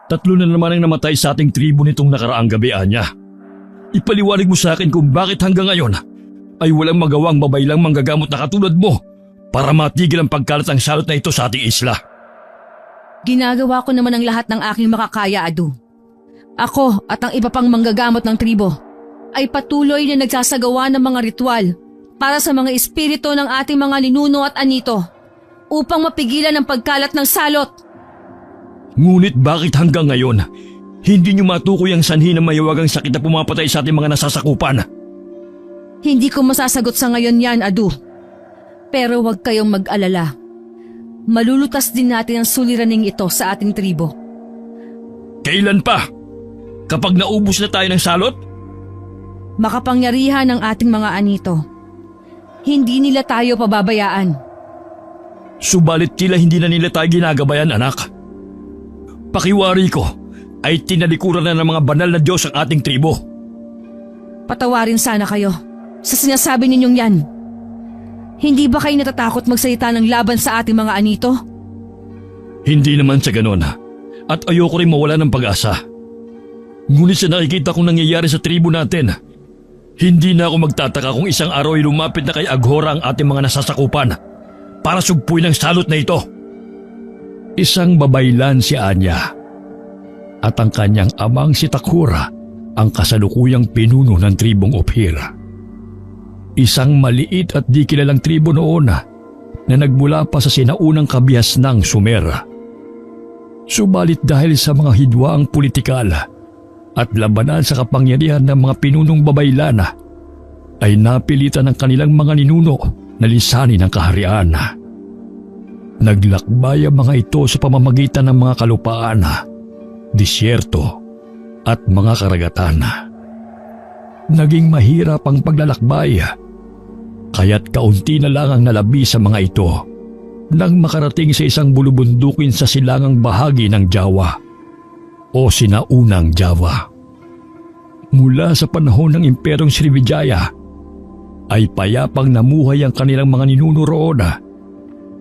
Tatlo na naman ang namatay sa ating tribo nitong nakaraang gabi, Anya. Ipaliwanag mo sa akin kung bakit hanggang ngayon ay walang magawang babaylang manggagamot na katulad mo para matigil ang pagkalat ng salot na ito sa ating isla. Ginagawa ko naman ang lahat ng aking makakaya, Adu. Ako at ang iba pang manggagamot ng tribo ay patuloy na nagsasagawa ng mga ritual para sa mga espiritu ng ating mga ninuno at anito upang mapigilan ang pagkalat ng salot. Ngunit bakit hanggang ngayon, hindi niyo matukoy ang sanhi ng mayawagang sakit na pumapatay sa ating mga nasasakupan? Hindi ko masasagot sa ngayon yan, Adu. Pero huwag kayong mag-alala. Malulutas din natin ang suliraning ito sa ating tribo. Kailan pa? Kapag naubos na tayo ng salot? Makapangyarihan ng ating mga anito. Hindi nila tayo pababayaan. Subalit tila hindi na nila tayo ginagabayan, anak. Pakiwari ko ay tinalikuran na ng mga banal na Diyos ang ating tribo. Patawarin sana kayo sa sinasabi ninyong yan. Hindi ba kayo natatakot magsalita ng laban sa ating mga anito? Hindi naman sa ganon, at ayoko rin mawala ng pag-asa. Ngunit sa nakikita kong nangyayari sa tribo natin, hindi na ako magtataka kung isang araw ay lumapit na kay Aghora ang ating mga nasasakupan para sugpuin ang salot na ito. Isang babaylan si Anya at ang kanyang amang si Takhura ang kasalukuyang pinuno ng tribong Ophir. Isang maliit at di kilalang tribo noon na nagmula pa sa sinaunang kabihas ng Sumer. Subalit dahil sa mga hidwaang politikal at labanan sa kapangyarihan ng mga pinunong babaylan ay napilitan ng kanilang mga ninuno na lisanin ang kaharian. Naglakbay ang mga ito sa pamamagitan ng mga kalupaan, disyerto at mga karagatan. Naging mahirap ang paglalakbay, kaya't kaunti na lang ang nalabi sa mga ito nang makarating sa isang bulubundukin sa silangang bahagi ng Java o sinaunang Java. Mula sa panahon ng Imperyong Srivijaya ay payapang namuhay ang kanilang mga ninuno roon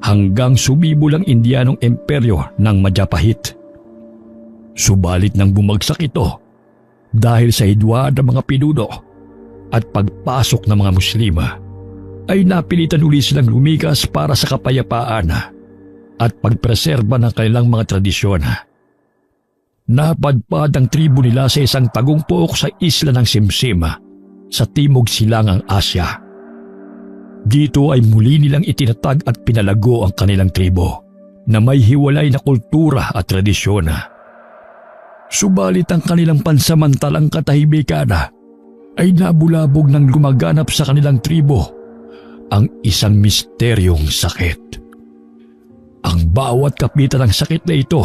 hanggang sumibol ang Indianong Imperyo ng Majapahit. Subalit nang bumagsak ito dahil sa hidwa ng mga pinuno at pagpasok ng mga Muslima, ay napilitan uli silang lumikas para sa kapayapaan at pagpreserba ng kanilang mga tradisyon. Napadpad ang tribo nila sa isang tagungpook sa isla ng Simsim sa timog silangang Asya. Dito ay muli nilang itinatag at pinalago ang kanilang tribo na may hiwalay na kultura at tradisyon. Subalit ang kanilang pansamantalang katahimikan ay nabulabog ng gumaganap sa kanilang tribo ang isang misteryong sakit. Ang bawat kapitan ng sakit na ito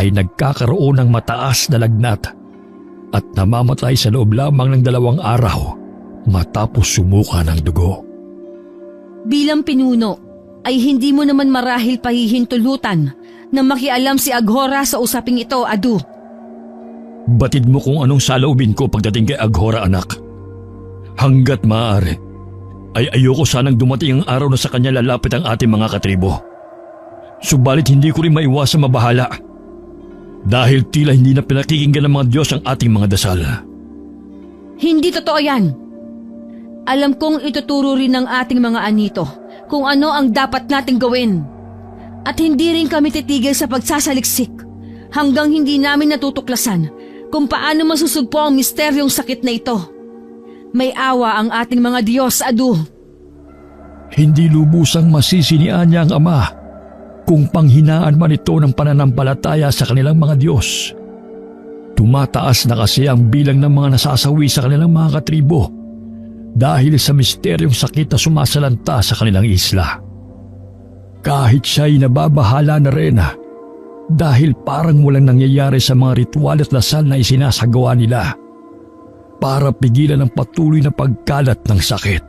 ay nagkakaroon ng mataas na lagnat at namamatay sa loob lamang ng 2 araw matapos sumuka ng dugo. Bilang pinuno, ay hindi mo naman marahil pahihintulutan na makialam si Aghora sa usaping ito, Adu. Batid mo kung anong saloobin ko pagdating kay Aghora, anak. Hanggat maaari, ay ayoko sanang dumating ang araw na sa kanya lalapit ang ating mga katribo. Subalit hindi ko rin maiwasang mabahala dahil tila hindi na pinakikinggan ng mga Diyos ang ating mga dasal. Hindi totoo yan. Alam kong ituturo rin ng ating mga anito kung ano ang dapat nating gawin. At hindi rin kami titigil sa pagsasaliksik hanggang hindi namin natutuklasan kung paano masusugpo ang misteryong sakit na ito. May awa ang ating mga Diyos, Adu. Hindi lubusang masisinian niya ang Ama kung panghinaan man ito ng pananampalataya sa kanilang mga Diyos. Tumataas na kasi ang bilang ng mga nasasawi sa kanilang mga katribo dahil sa misteryong sakit na sumasalanta sa kanilang isla. Kahit siya'y nababahala na rin dahil parang walang nangyayari sa mga ritual at dasal na isinasagawa nila para pigilan ang patuloy na pagkalat ng sakit.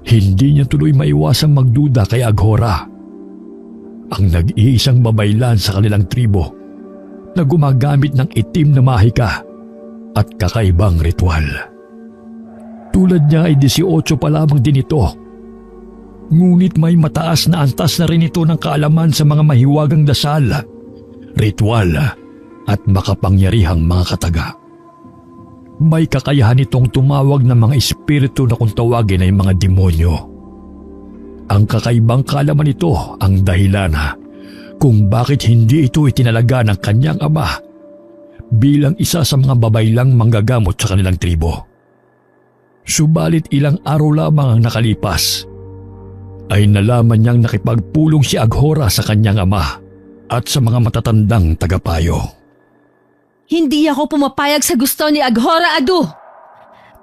Hindi niya tuloy maiwasang magduda kay Aghora, ang nag-iisang babaylan sa kanilang tribo na gumagamit ng itim na mahika at kakaibang ritual. Tulad niya ay 18 pa lamang din ito. Ngunit may mataas na antas na rin ito ng kaalaman sa mga mahiwagang dasal ritual at makapangyarihang mga kataga. May kakayahan itong tumawag ng mga espiritu na kung tawagin ay mga demonyo. Ang kakaibang kaalaman nito ang dahilan kung bakit hindi ito itinalaga ng kanyang ama bilang isa sa mga babaylang manggagamot sa kanilang tribo. Subalit ilang araw lamang ang nakalipas, ay nalaman niyang nakipagpulong si Aghora sa kanyang ama at sa mga matatandang tagapayo. Hindi ako pumapayag sa gusto ni Aghora Adu.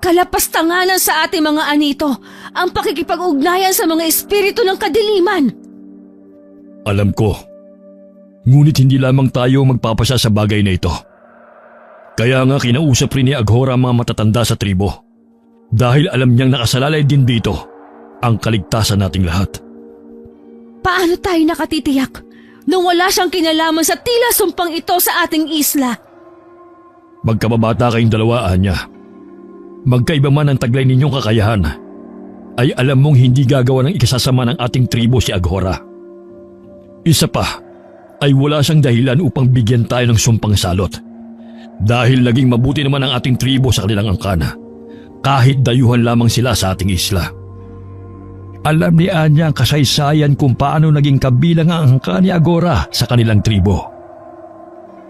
Kalapastanganan sa ating mga anito ang pakikipag-ugnayan sa mga espiritu ng kadiliman. Alam ko, ngunit hindi lamang tayo magpapasya sa bagay na ito. Kaya nga kinausap rin ni Aghora ang mga matatanda sa tribo dahil alam niyang nakasalalay din dito ang kaligtasan nating lahat. Paano tayo nakatitiyak nung wala siyang kinalaman sa tila sumpang ito sa ating isla? Magkababata kayong dalawa, Anya. Magkaiba man ang taglay ninyong kakayahan, ay alam mong hindi gagawa ng ikasasama ng ating tribo si Aghora. Isa pa, ay wala siyang dahilan upang bigyan tayo ng sumpang salot. Dahil naging mabuti naman ang ating tribo sa kanilang angkana, kahit dayuhan lamang sila sa ating isla. Alam ni Anya ang kasaysayan kung paano naging kabilang ang angka ni Aghora sa kanilang tribo.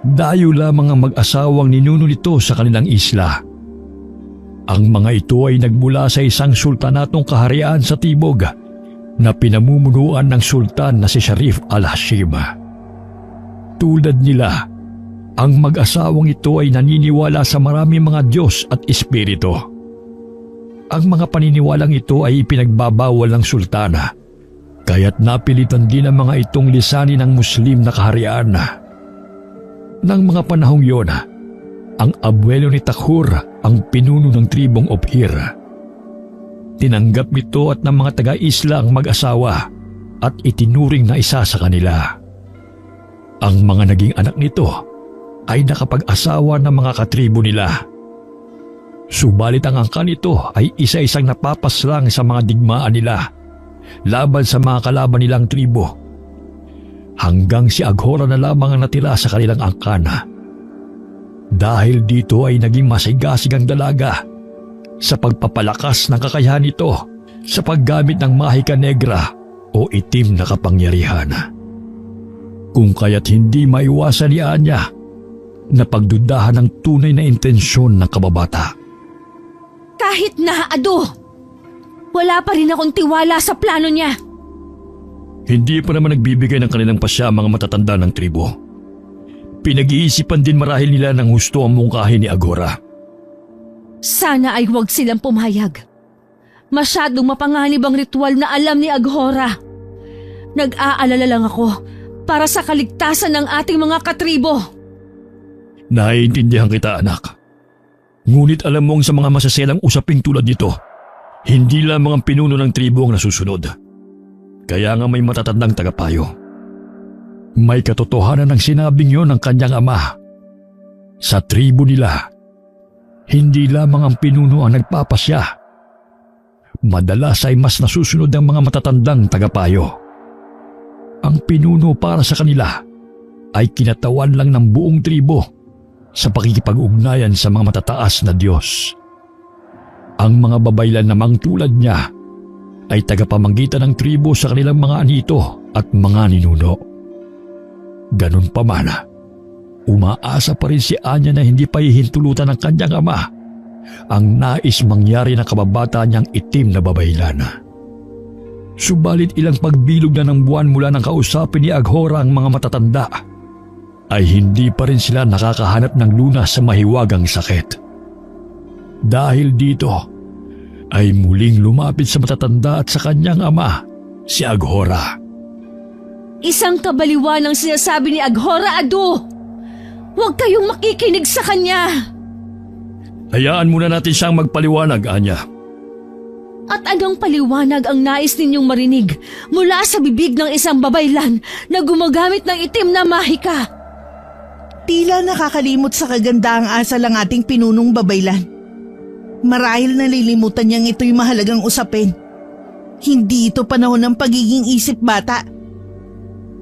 Dayo lamang ang mag-asawang ninuno nito sa kanilang isla. Ang mga ito ay nagmula sa isang sultanatong kaharian sa Tibog na pinamumunuan ng sultan na si Sharif al-Hashim. Tulad nila, ang mag-asawang ito ay naniniwala sa maraming mga Diyos at Espiritu. Ang mga paniniwalang ito ay ipinagbabawal ng sultana, kaya't napilitan din ang mga itong lisanin ng Muslim na kaharian. Nang mga panahong yon, ang abuelo ni Takhur ang pinuno ng tribong Ophir. Tinanggap nito at ng mga taga-isla ang mag-asawa at itinuring na isa sa kanila. Ang mga naging anak nito ay nakapag-asawa ng mga katribo nila. Subalit ang angkan nito ay isa-isang napapaslang sa mga digmaan nila laban sa mga kalaban nilang tribo. Hanggang si Aghora na lamang ang natira sa kanilang angkana. Dahil dito ay naging masigasig ang dalaga sa pagpapalakas ng kakayahan nito sa paggamit ng mahika negra o itim na kapangyarihan. Kung kaya't hindi maiwasan ni Anya na pagdudahan ng tunay na intensyon ng kababata. Kahit na, Adu, wala pa rin akong tiwala sa plano niya. Hindi pa naman nagbibigay ng kanilang pasya ang mga matatanda ng tribo. Pinag-iisipan din marahil nila ng husto ang mungkahin ni Aghora. Sana ay huwag silang pumayag. Masyadong mapanganib ang ritual na alam ni Aghora. Nag-aalala lang ako para sa kaligtasan ng ating mga katribo. Naiintindihan kita, anak. Ngunit alam mong sa mga masaselang usaping tulad nito, hindi lamang ang pinuno ng tribo ang nasusunod. Kaya nga may matatandang tagapayo. May katotohanan ng sinabing yon ng kanyang ama. Sa tribo nila, hindi lamang ang pinuno ang nagpapasya. Madalas ay mas nasusunod ang mga matatandang tagapayo. Ang pinuno para sa kanila ay kinatawan lang ng buong tribo sa pakikipag-ugnayan sa mga matataas na Diyos. Ang mga babaylan namang tulad niya ay tagapamagitan ng tribo sa kanilang mga anito at mga ninuno. Ganun pa man, umaasa pa rin si Anya na hindi pa hihintulutan ng kanyang ama ang nais mangyari ng kababata niyang itim na babaylan. Subalit ilang pagbilog na ng buwan mula ng kausapin ni Aghora ang mga matatanda, ay hindi pa rin sila nakakahanap ng lunas sa mahiwagang sakit. Dahil dito, ay muling lumapit sa matatanda at sa kanyang ama, si Aghora. Isang kabaliwan ang sinasabi ni Aghora, Adu. Huwag kayong makikinig sa kanya. Hayaan muna natin siyang magpaliwanag, Anya. At anong paliwanag ang nais ninyong marinig mula sa bibig ng isang babaylan na gumagamit ng itim na mahika? Tila nakakalimot sa kagandaang asal ang ating pinunong babaylan. Marahil nalilimutan niyang ito'y mahalagang usapin. Hindi ito panahon ng pagiging isip bata.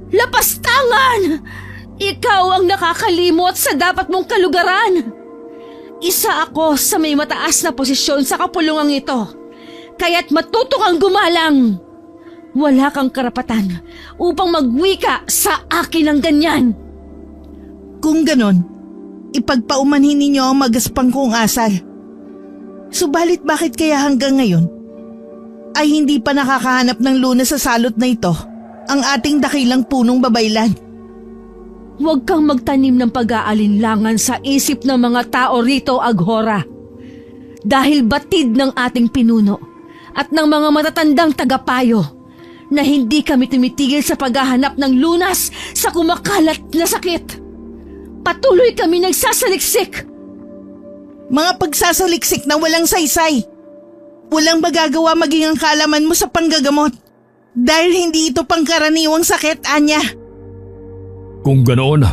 Lapastangan! Ikaw ang nakakalimot sa dapat mong kalugaran. Isa ako sa may mataas na posisyon sa kapulungang ito. Kaya't matuto kang gumalang. Wala kang karapatan upang magwika sa akin ng ganyan. Kung ganon, ipagpaumanhin ninyo ang magaspang kong asal. Subalit bakit kaya hanggang ngayon ay hindi pa nakakahanap ng lunas sa salot na ito ang ating dakilang punong babaylan? Huwag kang magtanim ng pag-aalinlangan sa isip ng mga tao rito, Aghora. Dahil batid ng ating pinuno at ng mga matatandang tagapayo na hindi kami tumitigil sa paghahanap ng lunas sa kumakalat na sakit. Patuloy kami nagsasaliksik. Mga pagsasaliksik na walang saysay. Walang magagawa maging ang kaalaman mo sa panggagamot. Dahil hindi ito pangkaraniwang sakit, Anya. Kung ganoon,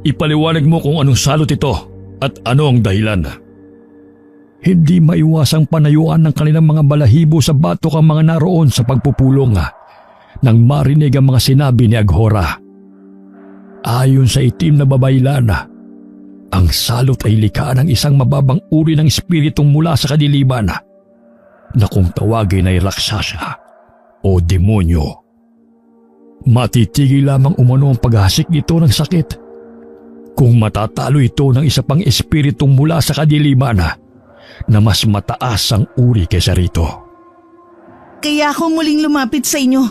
ipaliwanag mo kung anong salot ito at ano ang dahilan. Hindi maiwasang panayuan ng kanilang mga balahibo sa batok ang mga naroon sa pagpupulong nang marinig ang mga sinabi ni Aghora. Ayon sa itim na babaylan, ang salot ay likha ng isang mababang uri ng espiritong mula sa kadiliman na kung tawagin ay raksasa o demonyo. Matitigil lamang umano ang paghasik nito ng sakit kung matatalo ito ng isa pang espiritong mula sa kadiliman na mas mataas ang uri kaysa rito. Kaya ako muling lumapit sa inyo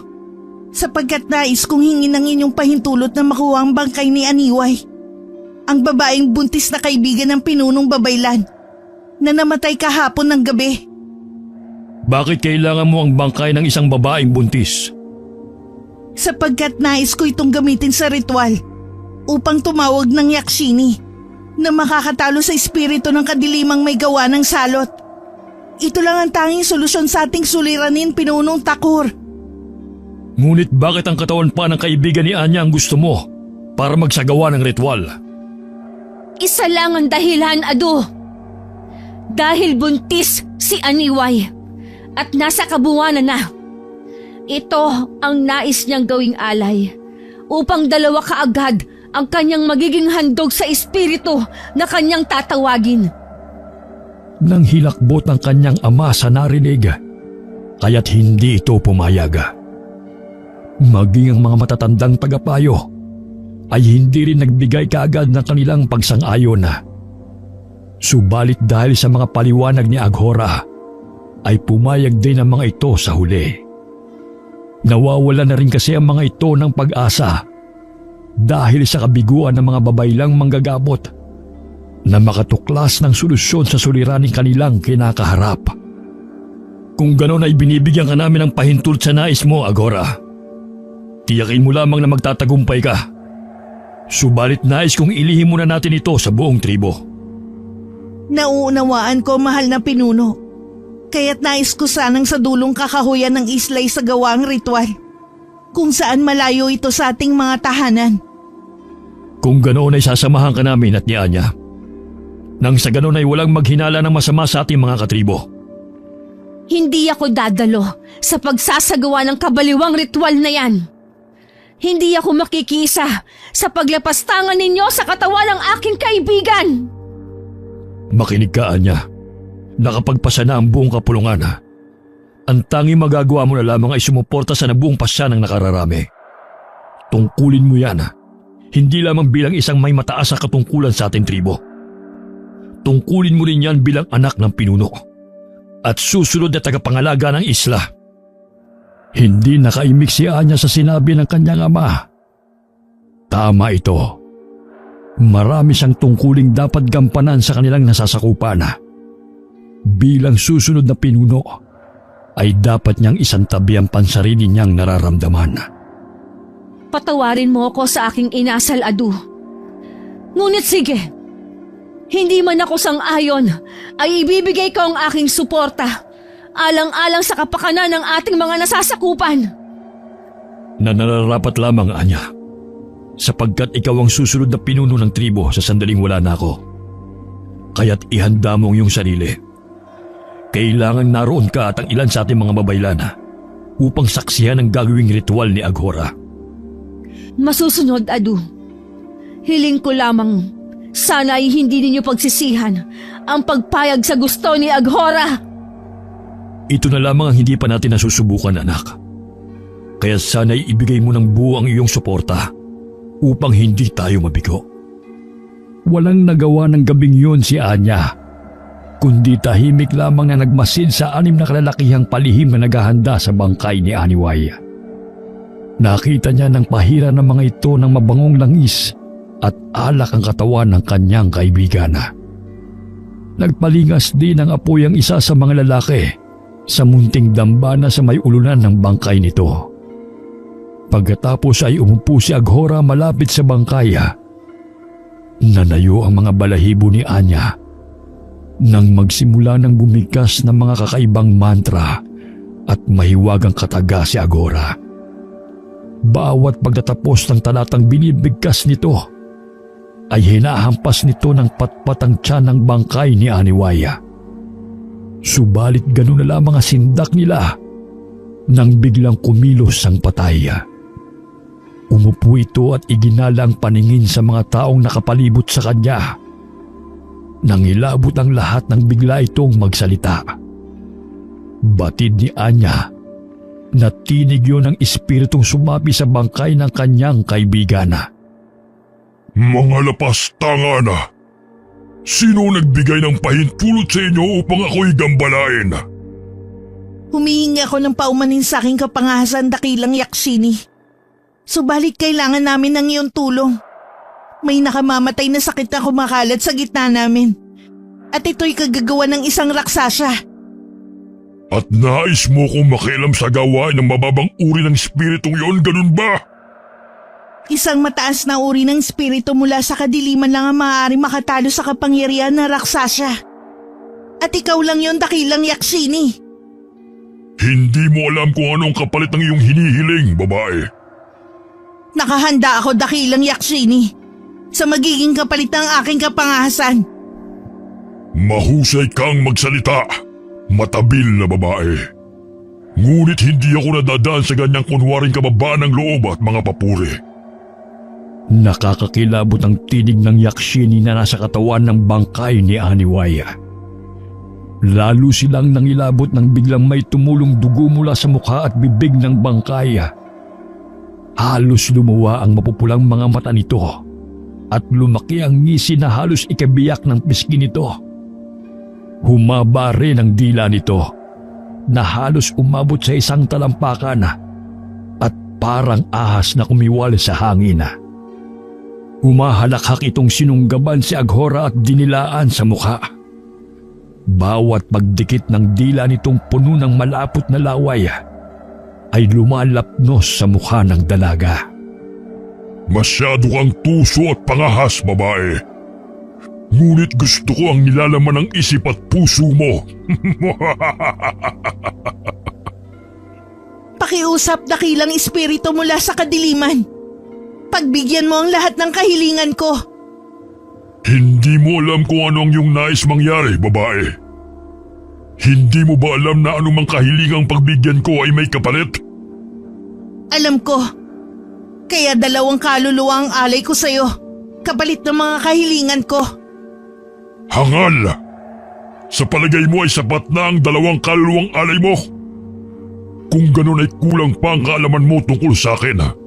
sapagkat nais kong hingin ang inyong pahintulot na makuha ang bangkay ni Aniway, ang babaeng buntis na kaibigan ng pinunong babaylan na namatay kahapon ng gabi. Bakit kailangan mo ang bangkay ng isang babaeng buntis? Sapagkat nais ko itong gamitin sa ritual upang tumawag ng Yakshini na makakatalo sa espiritu ng kadilimang may gawa ng salot. Ito lang ang tanging solusyon sa ating suliranin, Pinunong Takur. Ngunit bakit ang katawan pa ng kaibigan ni Anya ang gusto mo para magsagawa ng ritual? Isa lang ang dahilan, Adu. Dahil buntis si Aniway at nasa kabuwanan na. Ito ang nais niyang gawing alay upang dalawa kaagad ang kanyang magiging handog sa espiritu na kanyang tatawagin. Nang hilakbot ng kanyang ama sa narinig, kaya't hindi ito pumayag. Maging ang mga matatandang tagapayo ay hindi rin nagbigay kaagad ng kanilang pagsang-ayon. Subalit dahil sa mga paliwanag ni Aghora, ay pumayag din ang mga ito sa huli. Nawawala na rin kasi ang mga ito ng pag-asa dahil sa kabiguan ng mga babaylang manggagabot na makatuklas ng solusyon sa suliraning kanilang kinakaharap. Kung gano'n ay binibigyan ka namin ng pahintulot sa nais mo, Aghora. Tiyakin mo lamang na magtatagumpay ka. Subalit nais kong ilihim muna natin ito sa buong tribo. Nauunawaan ko, mahal na pinuno. Kaya't nais ko sanang sa dulong kakahuyan ng islay sa gawaang ritual, kung saan malayo ito sa ating mga tahanan. Kung ganoon ay sasamahan ka namin at ni Anya. Nang sa ganoon ay walang maghinala ng masama sa ating mga katribo. Hindi ako dadalo sa pagsasagawa ng kabaliwang ritual na yan. Hindi ako makikisa sa paglapastangan ninyo sa katawan ng aking kaibigan. Makinig ka, Anya. Nakapagpasa na ang buong kapulungan. Ang tanging magagawa mo na lamang ay sumuporta sa nabuong pasya ng nakararami. Tungkulin mo yan, hindi lamang bilang isang may mataas na katungkulan sa ating tribo. Tungkulin mo rin yan bilang anak ng pinuno at susunod na tagapangalaga ng isla. Hindi nakaimik si Anya sa sinabi ng kanyang ama. Tama ito. Marami siyang tungkuling dapat gampanan sa kanilang nasasakupan. Bilang susunod na pinuno, ay dapat niyang isantabi ang pansarili niyang nararamdaman. Patawarin mo ako sa aking inasal, Adu. Ngunit sige, hindi man ako sang-ayon, ay ibibigay ko ang aking suporta, alang-alang sa kapakanan ng ating mga nasasakupan. Nararapat lamang, Anya, sapagkat ikaw ang susunod na pinuno ng tribo sa sandaling wala na ako. Kaya't ihanda mo ang iyong sarili. Kailangan naroon ka at ang ilan sa ating mga babaylan upang saksihan ang gagawing ritual ni Aghora. Masusunod, Adu. Hiling ko lamang, sana ay hindi ninyo pagsisihan ang pagpayag sa gusto ni Aghora. Ito na lamang ang hindi pa natin nasusubukan, anak. Kaya sana'y ibigay mo ng buo ang iyong suporta upang hindi tayo mabigo. Walang nagawa ng gabing yun si Anya, kundi tahimik lamang na nagmasid sa 6 na kalalakihang palihim na naghahanda sa bangkay ni Aniway. Nakita niya ng pahira ng mga ito ng mabangong langis at alak ang katawan ng kanyang kaibigan. Nagpalingas din ng apoy ang isa sa mga lalaki sa munting dambana sa may ulunan ng bangkay nito. Pagkatapos ay umupo si Aghora malapit sa bangkay. Nanayo ang mga balahibo ni Anya nang magsimula ng bumigkas ng mga kakaibang mantra at mahiwagang kataga si Aghora. Bawat pagtatapos ng talatang binibigkas nito ay hinahampas nito ng patpatang tiyan ng bangkay ni Aniwaya. Subalit ganun na lamang ang sindak nila nang biglang kumilos ang patay. Umupo ito at iginala ang paningin sa mga taong nakapalibot sa kanya. Nang ilabot ang lahat ng bigla itong magsalita. Batid ni Anya na tinig yun ng espiritong sumapi sa bangkay ng kanyang kaibigan. Mga lapastangan! Sino nagbigay ng pahintulot sa inyo upang ako'y gambalain? Humihingi ako ng paumanin sa aking kapangahasan, dakilang Yaksini. Subalit kailangan namin ng iyong tulong. May nakamamatay na sakit na kumakalat sa gitna namin. At ito'y kagagawa ng isang raksasa. At nais mo kong makialam sa gawain ng mababang uri ng espiritong yon, ganun ba? Isang mataas na uri ng espiritu mula sa kadiliman lang ang maaari makatalo sa kapangyarihan ng raksasa. At ikaw lang yon, dakilang Yaksini. Hindi mo alam kung anong kapalit ng iyong hinihiling, babae. Nakahanda ako, dakilang Yaksini, sa magiging kapalit ng aking kapangahasan. Mahusay kang magsalita, matabil na babae. Ngunit hindi ako nadadaan sa ganyang kunwaring kababaan ng loob at mga papuri. Nakakakilabot ang tinig ng Yaksini na nasa katawan ng bangkay ni Aniwaya. Lalo silang nangilabot nang biglang may tumulong dugo mula sa mukha at bibig ng bangkay. Halos lumuwa ang mapupulang mga mata nito at lumaki ang ngisi na halos ikabiyak ng pisngi nito. Humaba rin ang dila nito na halos umabot sa isang talampakan at parang ahas na kumiwal sa hangin. Humahalakhak itong sinunggaban si Aghora at dinilaan sa mukha. Bawat pagdikit ng dila nitong puno ng malapot na laway ay lumalapnos sa mukha ng dalaga. Masyado kang tuso at pangahas, babae. Ngunit gusto ko ang nilalaman ng isip at puso mo. Pakiusap, dakilang espiritu mula sa kadiliman. Pagbigyan mo ang lahat ng kahilingan ko. Hindi mo alam kung ano ang iyong nais mangyari, babae. Hindi mo ba alam na anumang kahilingang pagbigyan ko ay may kapalit? Alam ko. Kaya 2 kaluluwa ang alay ko sa'yo, kapalit ng mga kahilingan ko. Hangal! Sa palagay mo ay sapat na ang 2 kaluluwang alay mo? Kung ganun ay kulang pa ang kaalaman mo tungkol sa akin.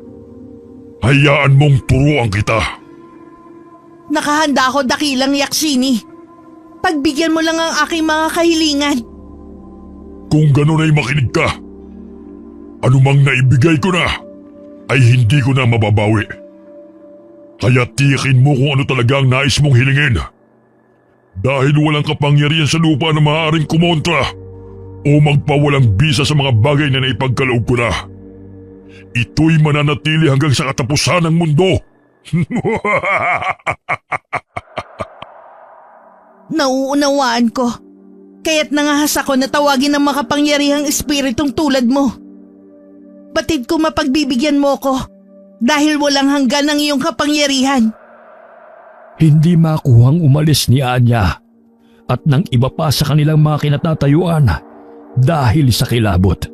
Hayaan mong turuan kita. Nakahanda ako, dakilang Yaksini. Pagbigyan mo lang ang aking mga kahilingan. Kung ganun ay makinig ka. Anumang naibigay ko na ay hindi ko na mababawi. Kaya tiyakin mo kung ano talaga ang nais mong hilingin. Dahil walang kapangyarihan sa lupa na maaaring kumontra o magpawalang bisa sa mga bagay na naipagkaloob ko na. Ito'y mananatili hanggang sa katapusan ng mundo. Nauunawaan ko. Kaya't nangahas ako na tawagin ng makapangyarihang espiritong tulad mo. Batid ko mapagbibigyan mo ko dahil walang hanggan ang iyong kapangyarihan. Hindi makuhang umalis ni Anya at ng iba pa sa kanilang mga kinatatayuan dahil sa kilabot.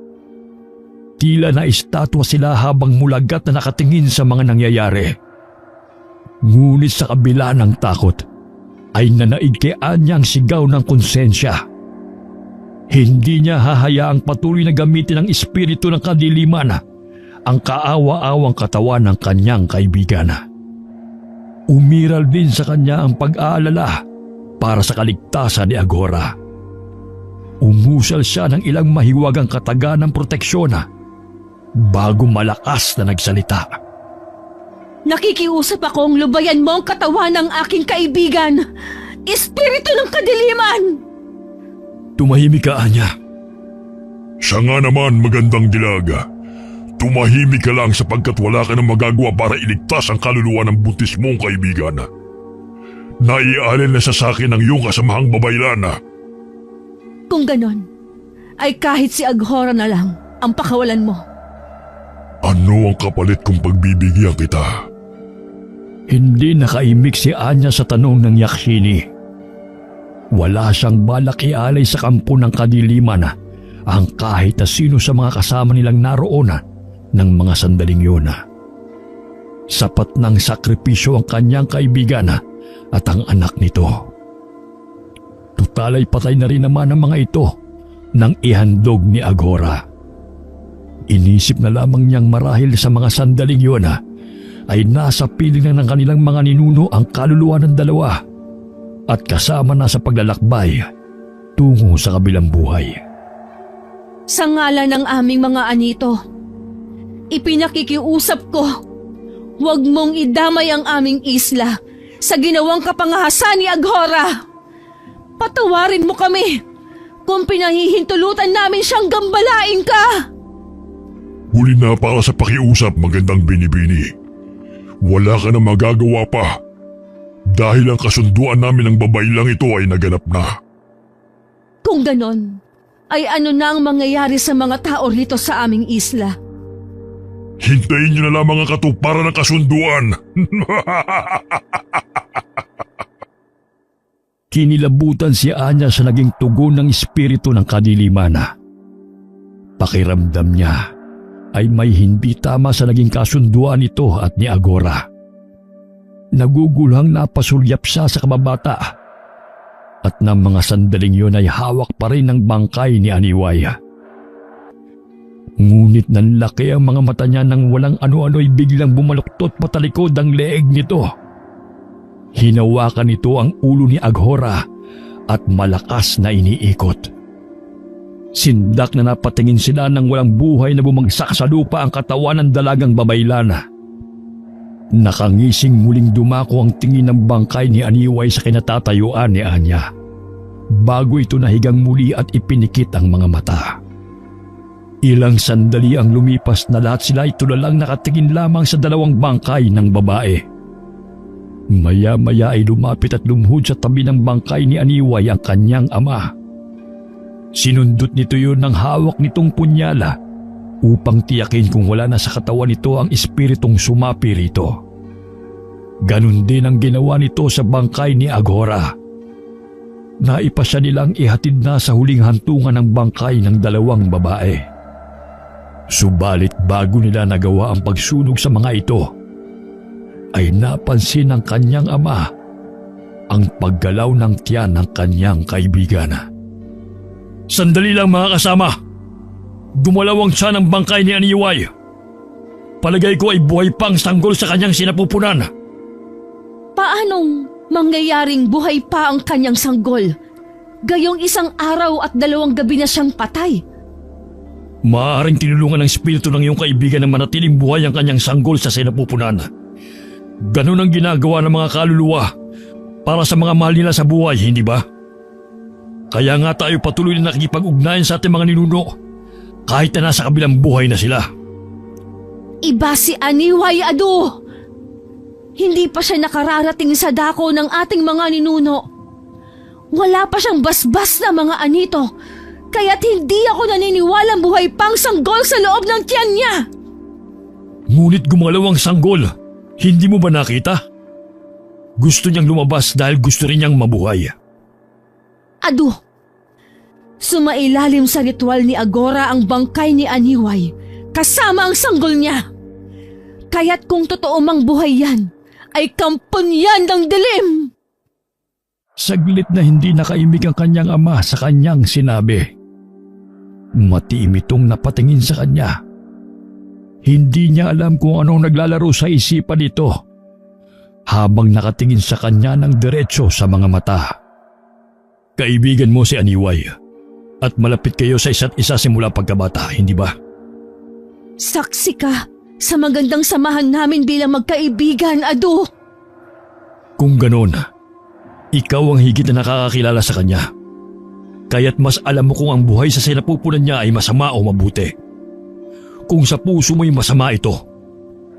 Tila na estatwa sila habang mulagat na nakatingin sa mga nangyayari. Ngunit sa kabila ng takot, ay nanaig kay Anya ang sigaw ng konsensya. Hindi niya hahayaang patuloy na gamitin ang espiritu ng kadiliman ang kaawa-awang katawan ng kanyang kaibigan. Umiral din sa kanya ang pag-aalala para sa kaligtasan ni Agora. Umusal siya ng ilang mahiwagang kataga ng proteksyon bago malakas na nagsalita. Nakikiusap akong lubayan mo ang katawan ng aking kaibigan. Espiritu ng kadiliman! Tumahimik ka, Anya. Siya nga naman, magandang dilaga. Tumahimik ka lang sapagkat wala ka nang magagawa para iligtas ang kaluluwa ng buntis mong kaibigan. Naialin na sa akin ang iyong kasamahang babaylan. Kung ganon, ay kahit si Aghora na lang ang pakawalan mo. Ano ang kapalit kung pagbibigyan kita? Hindi nakaimik si Anya sa tanong ng Yakshini. Wala siyang balak ialay sa kampo ng kadiliman ang kahit na sino sa mga kasama nilang naroon ng mga sandaling yun. Sapat ng sakripisyo ang kanyang kaibigan at ang anak nito. Tutal ay patay na rin naman ang mga ito nang ihandog ni Agora. Inisip na lamang niyang marahil sa mga sandaling yun ay nasa piling na ng kanilang mga ninuno ang kaluluwa ng dalawa at kasama na sa paglalakbay tungo sa kabilang buhay. Sa ngalan ng aming mga anito, ipinakikiusap ko, huwag mong idamay ang aming isla sa ginawang kapangahasan ni Aghora. Patawarin mo kami kung pinahihintulutan namin siyang gambalain ka. Huli na para sa pakiusap, magandang binibini. Wala ka na magagawa pa dahil ang kasunduan namin ng babaylang ito ay naganap na. Kung ganon, ay ano na ang mangyayari sa mga tao rito sa aming isla? Hintayin niyo na lamang ang katuparan ng kasunduan. Kinilabutan si Anya sa naging tugon ng espiritu ng kadiliman. Pakiramdam niya ay may hindi tama sa naging kasunduan nito at ni Agora. Nagugulhang napasulyap siya sa kababata at ng mga sandaling yun ay hawak pa rin ng bangkay ni Aniway. Ngunit nanlaki ang mga mata niya nang walang ano-ano'y biglang bumaluktot patalikod ang leeg nito. Hinawakan nito ang ulo ni Aghora at malakas na iniikot. Sindak na napatingin sila nang walang buhay na bumagsak sa lupa ang katawan ng dalagang babaylana. Nakangising muling dumako ang tingin ng bangkay ni Aniway sa kinatatayuan ni Anya. Bago ito nahigang muli at ipinikit ang mga mata. Ilang sandali ang lumipas na lahat sila ay tulalang nakatingin lamang sa dalawang bangkay ng babae. Maya-maya ay lumapit at lumuhod sa tabi ng bangkay ni Aniway ang kanyang ama. Sinundot nito yun ng hawak nitong punyala upang tiyakin kung wala na sa katawan nito ang espiritong sumapi rito. Ganon din ang ginawa nito sa bangkay ni Aghora. Naipasya nilang ihatid na sa huling hantungan ng bangkay ng dalawang babae. Subalit bago nila nagawa ang pagsunog sa mga ito, ay napansin ng kanyang ama ang paggalaw ng tiyan ng kanyang kaibigan. Sandali lang mga kasama. Gumalaw ang tiyan ng bangkay ni Aniway. Palagay ko ay buhay pang sanggol sa kanyang sinapupunan. Paanong mangyayaring buhay pa ang kanyang sanggol? Gayong isang araw at 2 gabi na siyang patay. Maaaring tinulungan ng espiritu ng iyong kaibigan na manatiling buhay ang kanyang sanggol sa sinapupunan. Ganon ang ginagawa ng mga kaluluwa para sa mga mahal nila sa buhay, hindi ba? Kaya nga tayo patuloy na nakikipag-ugnayan sa ating mga ninuno kahit na nasa kabilang buhay na sila. Iba si Aniway, Ado. Hindi pa siya nakararating sa dako ng ating mga ninuno. Wala pa siyang basbas na mga anito, kaya't hindi ako naniniwalang buhay pang sanggol sa loob ng tiyan niya. Ngunit gumalaw ang sanggol, hindi mo ba nakita? Gusto niyang lumabas dahil gusto rin niyang mabuhay. Ado, sumailalim sa ritual ni Agora ang bangkay ni Aniway kasama ang sanggol niya. Kaya't kung totoo mang buhay yan, ay kampon yan ng dilim. Saglit na hindi nakaimik ang kanyang ama sa kanyang sinabi. Matiim itong napatingin sa kanya. Hindi niya alam kung anong naglalaro sa isipan nito habang nakatingin sa kanya ng diretso sa mga mata. Kaibigan mo si Aniway at malapit kayo sa isa't isa simula pagkabata, hindi ba? Saksi ka sa magandang samahan namin bilang magkaibigan, Adu. Kung ganon, ikaw ang higit na nakakakilala sa kanya. Kaya't mas alam mo kung ang buhay sa sinapupunan niya ay masama o mabuti. Kung sa puso mo'y masama ito,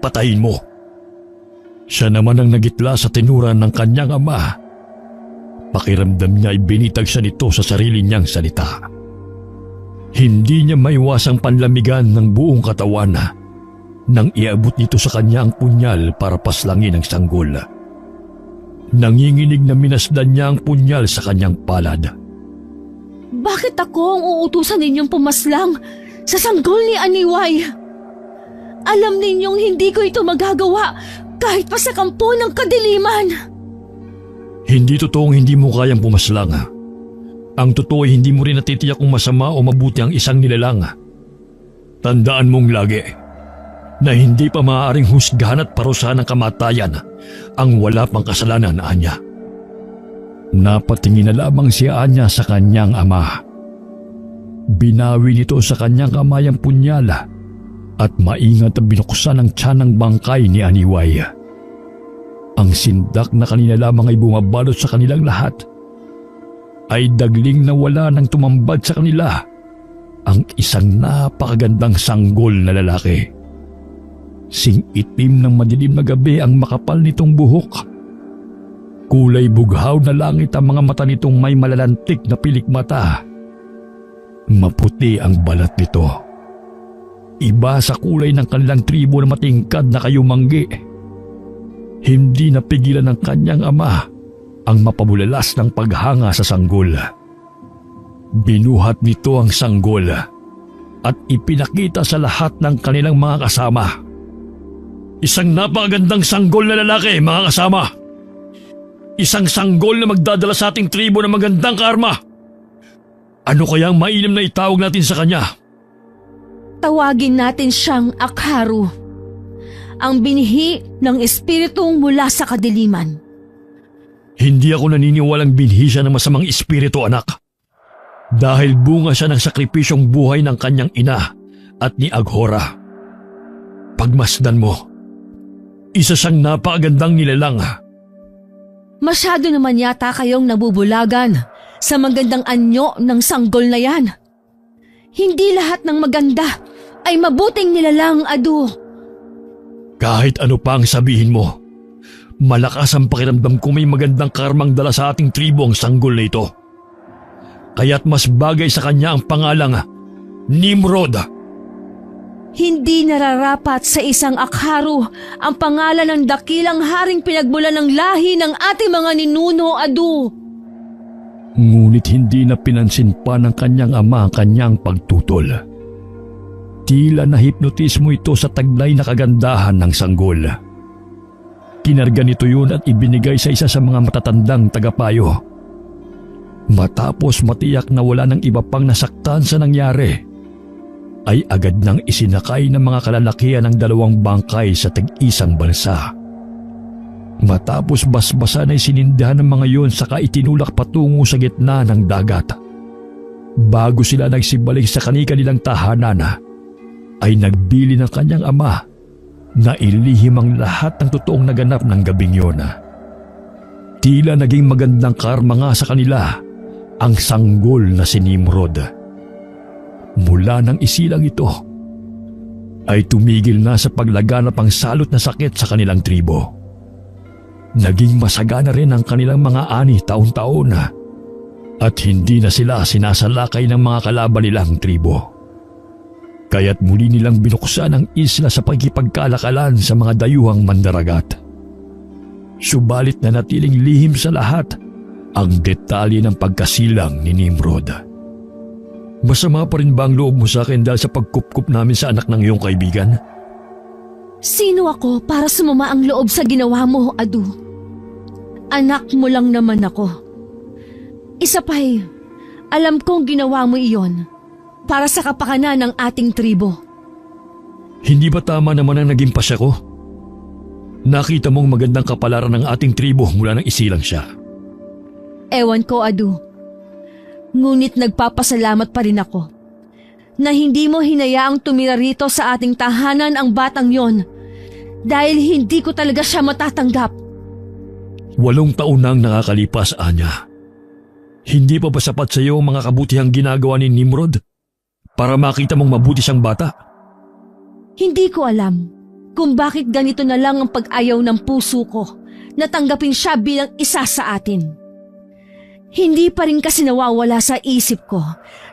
patayin mo. Siya naman ang nagitla sa tinuran ng kanyang ama. Pakiramdam niya ay binitag siya nito sa sarili niyang salita. Hindi niya maiwasang panlamigan ng buong katawan nang iabot nito sa kanya ang punyal para paslangin ang sanggol. Nanginginig na minasdan niya ang punyal sa kanyang palad. Bakit ako ang uutusan ninyong pumaslang sa sanggol ni Aniway? Alam ninyong hindi ko ito magagawa kahit pa sa kampo ng kadiliman. Hindi totoong hindi mo kayang pumaslang. Ang totoo ay hindi mo rin natitiyak kung masama o mabuti ang isang nilalang. Tandaan mong lagi na hindi pa maaaring husgahan at parusahan ng kamatayan ang wala pang kasalanan, Anya. Napatingin na lamang si Anya sa kanyang ama. Binawi nito sa kanyang kamay ang punyala at maingat na binuksan ang tiyan ng bangkay ni Aniway. Ang sindak na kanina lamang ay bumabalot sa kanilang lahat ay dagling na wala nang tumambad sa kanila ang isang napakagandang sanggol na lalaki. Sing-itim ng madilim na gabi ang makapal nitong buhok. Kulay bughaw na langit ang mga mata nitong may malalantik na pilikmata. Maputi ang balat nito. Iba sa kulay ng kanilang tribo na matingkad na kayumanggi. Hindi napigilan ng kanyang ama ang mapabulalas ng paghanga sa sanggol. Binuhat nito ang sanggol at ipinakita sa lahat ng kanilang mga kasama. Isang napakagandang sanggol na lalaki, mga kasama. Isang sanggol na magdadala sa ating tribo ng magandang karma. Ano kaya ang mainam na itawag natin sa kanya? Tawagin natin siyang Akharu, ang binhi ng espiritong mula sa kadiliman. Hindi ako naniniwalang binhi siya ng masamang espiritu, anak. Dahil bunga siya ng sakripisyong buhay ng kanyang ina at ni Aghora. Pagmasdan mo, isa siyang napakagandang nilalang. Masyado naman yata kayong nabubulagan sa magandang anyo ng sanggol na yan. Hindi lahat ng maganda ay mabuting nilalang, Adu. Kahit ano pa ang sabihin mo, malakas ang pakiramdam ko may magandang karmang dala sa ating tribo ang sanggol na ito. Kaya't mas bagay sa kanya ang pangalang Nimrod. Hindi nararapat sa isang Akharu ang pangalan ng dakilang haring pinagmulan ng lahi ng ating mga ninuno, Adu. Ngunit hindi na pinansin pa ng kanyang ama ang kanyang pagtutol. Tila nahipnotismo ito sa taglay na kagandahan ng sanggol. Kinarga nito yun at ibinigay sa isa sa mga matatandang tagapayo. Matapos matiyak na wala ng iba pang nasaktan sa nangyari, ay agad nang isinakay ng mga kalalakihan ng dalawang bangkay sa tig-isang balsa. Matapos basbasan ay sinindahan ng mga yon saka itinulak patungo sa gitna ng dagat. Bago sila nagsibalik sa kanilang tahanan, ay nagbili ng kanyang ama na ilihim ang lahat ng totoong naganap ng gabing yon. Tila naging magandang karma nga sa kanila ang sanggol na si Nimrod. Mula nang isilang ito, ay tumigil na sa paglaganap ang salot na sakit sa kanilang tribo. Naging masagana rin ang kanilang mga ani taon-taon at hindi na sila sinasalakay ng mga kalaban nilang tribo. Kaya't muli nilang binuksan ang isla sa pagkipagkalakalan sa mga dayuhang mandaragat. Subalit na natiling lihim sa lahat ang detalye ng pagkasilang ni Nimrod. Masama pa rin ba ang loob mo sa akin dahil sa pagkupkup namin sa anak ng iyong kaibigan? Sino ako para sumama ang loob sa ginawa mo, Adu? Anak mo lang naman ako. Isa pa'y, alam kong ginawa mo iyon para sa kapakanan ng ating tribo. Hindi ba tama naman ang naging pasya ko? Nakita mong magandang kapalaran ng ating tribo mula nang isilang siya. Ewan ko, Adu. Ngunit nagpapasalamat pa rin ako na hindi mo hinayaang tumira rito sa ating tahanan ang batang yon dahil hindi ko talaga siya matatanggap. 8 taon nang nakakalipas, Anya. Hindi pa ba sapat sa iyo ang mga kabutihang ginagawa ni Nimrod para makita mong mabuti siyang bata? Hindi ko alam kung bakit ganito na lang ang pag-ayaw ng puso ko na tanggapin siya bilang isa sa atin. Hindi pa rin kasi nawawala sa isip ko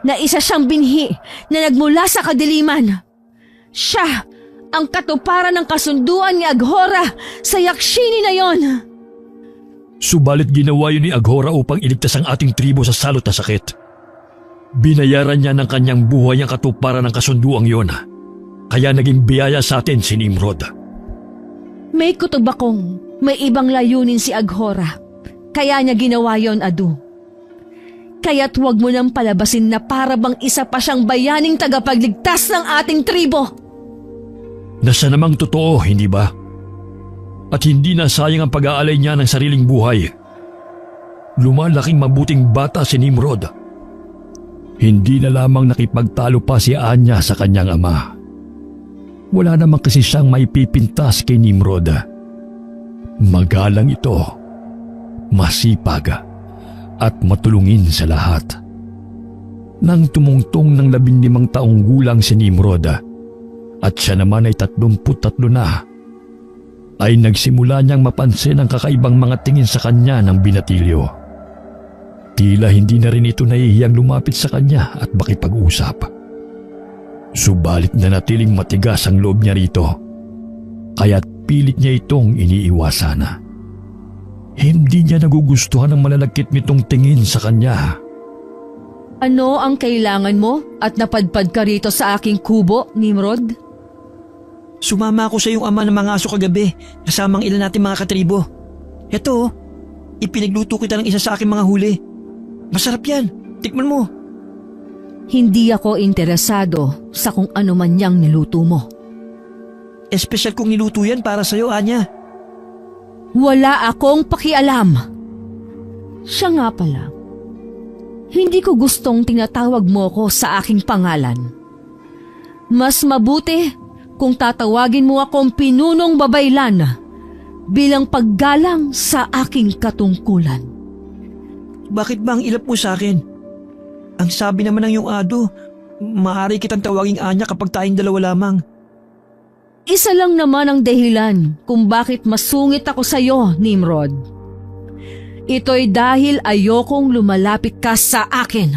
na isa siyang binhi na nagmula sa kadiliman. Siya ang katuparan ng kasunduan ni Aghora sa Yakshini na yon. Subalit ginawa yun ni Aghora upang iligtas ang ating tribo sa salot na sakit. Binayaran niya ng kanyang buhay ang katuparan ng kasunduang yon. Kaya naging biyaya sa atin si Nimrod. May kutob akong may ibang layunin si Aghora. Kaya niya ginawa yon, Adu. Kaya't huwag mo nang palabasin na para bang isa pa siyang bayaning tagapagligtas ng ating tribo. Nasa namang totoo, hindi ba? At hindi na sayang ang pag-aalay niya ng sariling buhay. Lumalaking mabuting bata si Nimrod. Hindi na lamang nakipagtalo pa si Anya sa kanyang ama. Wala naman kasi siyang maipipintas kay Nimrod. Magalang ito, masipag, at matulungin sa lahat. Nang tumungtong ng 15 taong gulang si Nimrod at siya naman ay 33 na, ay nagsimula niyang mapansin ang kakaibang mga tingin sa kanya ng binatilyo. Tila hindi na rin ito nahihiyang lumapit sa kanya at makipag-usap. Subalit nanatiling matigas ang loob niya rito, kaya't pilit niya itong iniiwasan. Hindi niya nagugustuhan ang malalagkit nitong tingin sa kanya. Ano ang kailangan mo at napadpad ka rito sa aking kubo, Nimrod? Sumama ako sa iyong ama ng mga aso kagabi kasamang ilan natin mga katribo. Eto, ipinagluto kita ng isa sa aking mga huli. Masarap yan, tikman mo. Hindi ako interesado sa kung ano man niyang niluto mo. Espesyal kong niluto yan para sa iyo, Anya. Wala akong pakialam. Siya nga pala. Hindi ko gustong tinatawag mo ko sa aking pangalan. Mas mabuti kung tatawagin mo akong Pinunong Babaylan bilang paggalang sa aking katungkulan. Bakit ba ang ilap mo sa akin? Ang sabi naman ng iyong ado, maaari kitang tawaging Anya kapag tayong dalawa lamang. Isa lang naman ang dahilan kung bakit masungit ako sa iyo, Nimrod. Ito'y dahil ayokong lumalapit ka sa akin.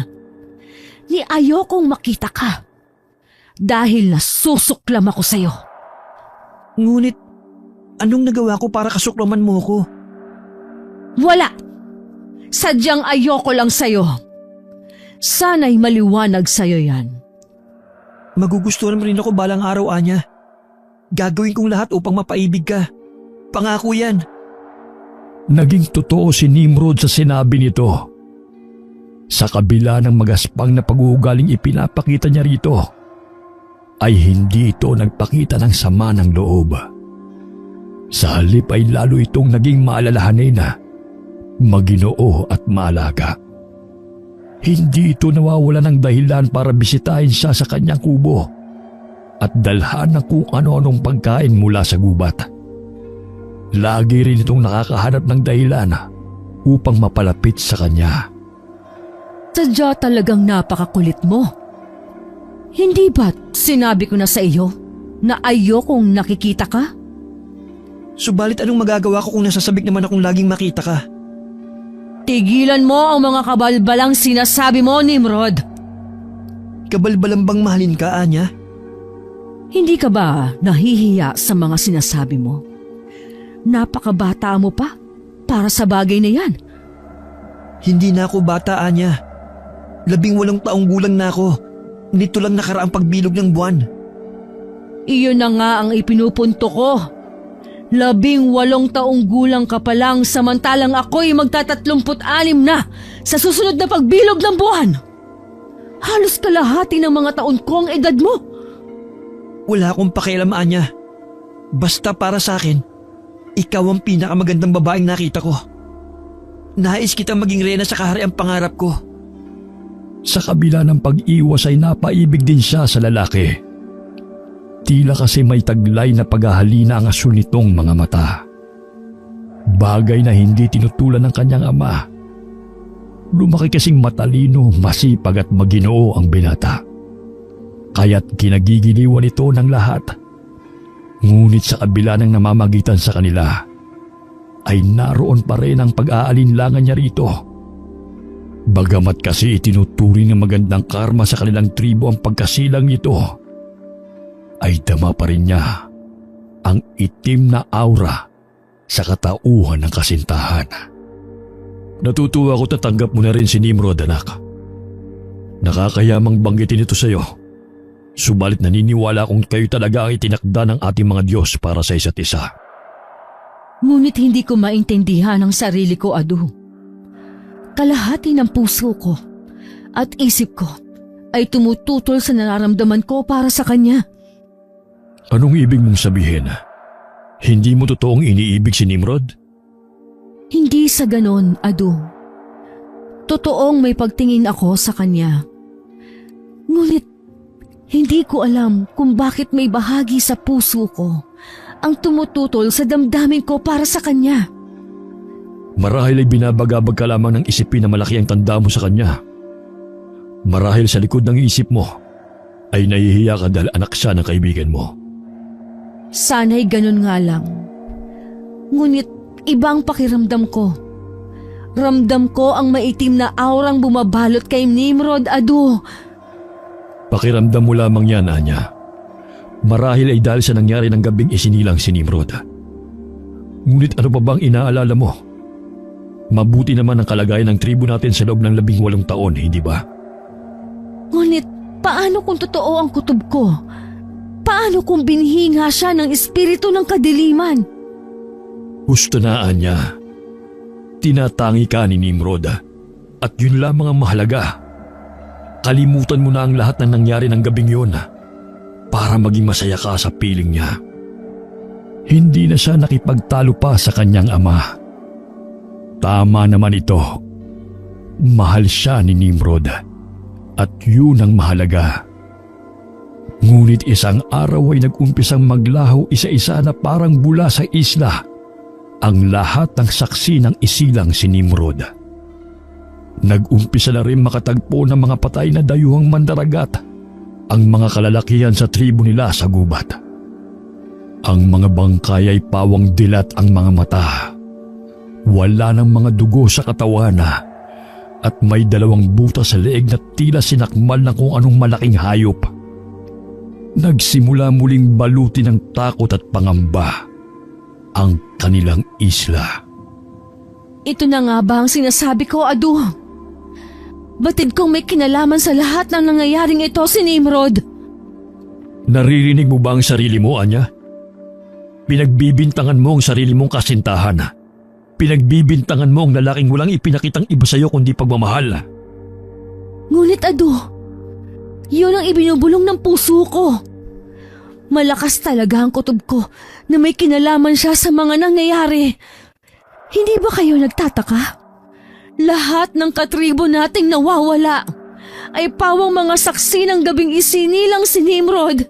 Ni ayokong makita ka. Dahil nasusuklam ako sa iyo. Ngunit, anong nagawa ko para kasuklaman mo ko? Wala! Sadyang ayoko lang sa iyo. Sana'y maliwanag sa iyo yan. Magugustuhan mo rin ako balang araw, Anya. Gagawin kong lahat upang mapaibig ka. Pangako yan. Naging totoo si Nimrod sa sinabi nito. Sa kabila ng magaspang na pag-uugaling ipinapakita niya rito, ay hindi ito nagpakita ng sama ng loob. Sa halip ay lalo itong naging maalalahanin na maginoo at maalaga. Hindi ito nawawala ng dahilan para bisitahin siya sa kanyang kubo at dalhan ng kung ano-anong pagkain mula sa gubat. Lagi rin itong nakakahanap ng dahilan upang mapalapit sa kanya. Sadya talagang napakakulit mo. Hindi ba't sinabi ko na sa iyo na ayokong nakikita ka? Subalit anong magagawa ko kung nasasabik naman akong laging makita ka? Tigilan mo ang mga kabalbalang sinasabi mo, Nimrod. Kabalbalang bang mahalin ka, Anya? Hindi ka ba nahihiya sa mga sinasabi mo? Napakabata mo pa para sa bagay na yan. Hindi na ako bata, Anya. 18 taong gulang na ako. Nito lang nakaraang pagbilog ng buwan. Iyon na nga ang ipinupunto ko. 18 taong gulang ka pa lang samantalang ako'y magta-36 na sa susunod na pagbilog ng buwan. Halos kalahati ng mga taon ko ang edad mo. Wala akong pakialam, Anya. Basta para sa akin, ikaw ang pinakamagandang babaeng nakita ko. Nais kitang maging reyna sa kahariang pangarap ko. Sa kabila ng pag-iwas ay napaibig din siya sa lalaki. Tila kasi may taglay na paghahalina ang asul nitong mga mata. Bagay na hindi tinutulan ng kanyang ama. Lumaki kasing matalino, masipag at maginoo ang binata. Kaya't kinagigiliwan ito ng lahat. Ngunit sa kabila ng namamagitan sa kanila, ay naroon pa rin ang pag-aalinlangan niya rito. Bagamat kasi itinuturing ng magandang karma sa kanilang tribo ang pagkasilang nito, ay dama pa rin niya ang itim na aura sa katauhan ng kasintahan. Natutuwa ko tatanggap mo na rin si Nimrod, anak. Nakakayamang banggitin ito sa iyo. Subalit naniniwala kong kayo talaga ang itinakda ng ating mga Diyos para sa isa't isa. Ngunit hindi ko maintindihan ang sarili ko, Adu. Kalahati ng puso ko at isip ko ay tumututol sa nararamdaman ko para sa kanya. Anong ibig mong sabihin? Hindi mo totoong iniibig si Nimrod? Hindi sa ganon, Adu. Totoong may pagtingin ako sa kanya. Ngunit hindi ko alam kung bakit may bahagi sa puso ko ang tumututol sa damdamin ko para sa kanya. Marahil ay binabagabag ka lamang ng isipin na malaki ang tanda mo sa kanya. Marahil sa likod ng isip mo ay nahihiya ka dahil anak siya ng kaibigan mo. Sana'y ganon nga lang. Ngunit ibang pakiramdam ko. Ramdam ko ang maitim na aurang bumabalot kay Nimrod, Adu. Pakiramdam mo lamang yan, Anya. Marahil ay dahil sa nangyari ng gabing isinilang si Nimrod. Ngunit ano pa bang inaalala mo? Mabuti naman ang kalagayan ng tribo natin sa loob ng 18 taon, hindi ba? Ngunit paano kung totoo ang kutob ko? Paano kung binhi nga siya ng espiritu ng kadiliman? Gusto na, Anya. Tinatangi ka ni Nimrod at yun lamang ang mahalaga. Kalimutan mo na ang lahat ng nangyari ng gabing yun para maging masaya ka sa piling niya. Hindi na siya nakipagtalo pa sa kanyang ama. Tama naman ito. Mahal siya ni Nimrod at yun ang mahalaga. Ngunit isang araw ay nag-umpisang maglaho isa-isa na parang bula sa isla ang lahat ng saksi ng isilang si Nimrod. Nag-umpisa na rin makatagpo ng mga patay na dayuhang mandaragat ang mga kalalakihan sa tribo nila sa gubat. Ang mga bangkay ay pawang dilat ang mga mata. Wala ng mga dugo sa katawan at may 2 butas sa leeg na tila sinakmal ng kung anong malaking hayop. Nagsimula muling balutin ng takot at pangamba ang kanilang isla. Ito na nga ba ang sinasabi ko, Adu? Batid kong may kinalaman sa lahat ng nangyayaring ito si Nimrod. Naririnig mo ba ang sarili mo, Anya? Pinagbibintangan mo ang sarili mong kasintahan. Pinagbibintangan mo ang lalaking walang ipinakitang iba sa'yo kundi pagmamahal. Ngunit, Adu, yun ang ibinubulong ng puso ko. Malakas talaga ang kutob ko na may kinalaman siya sa mga nangyayari. Hindi ba kayo nagtataka? Lahat ng katribo nating nawawala ay pawang mga saksi ng gabing isinilang si Nimrod.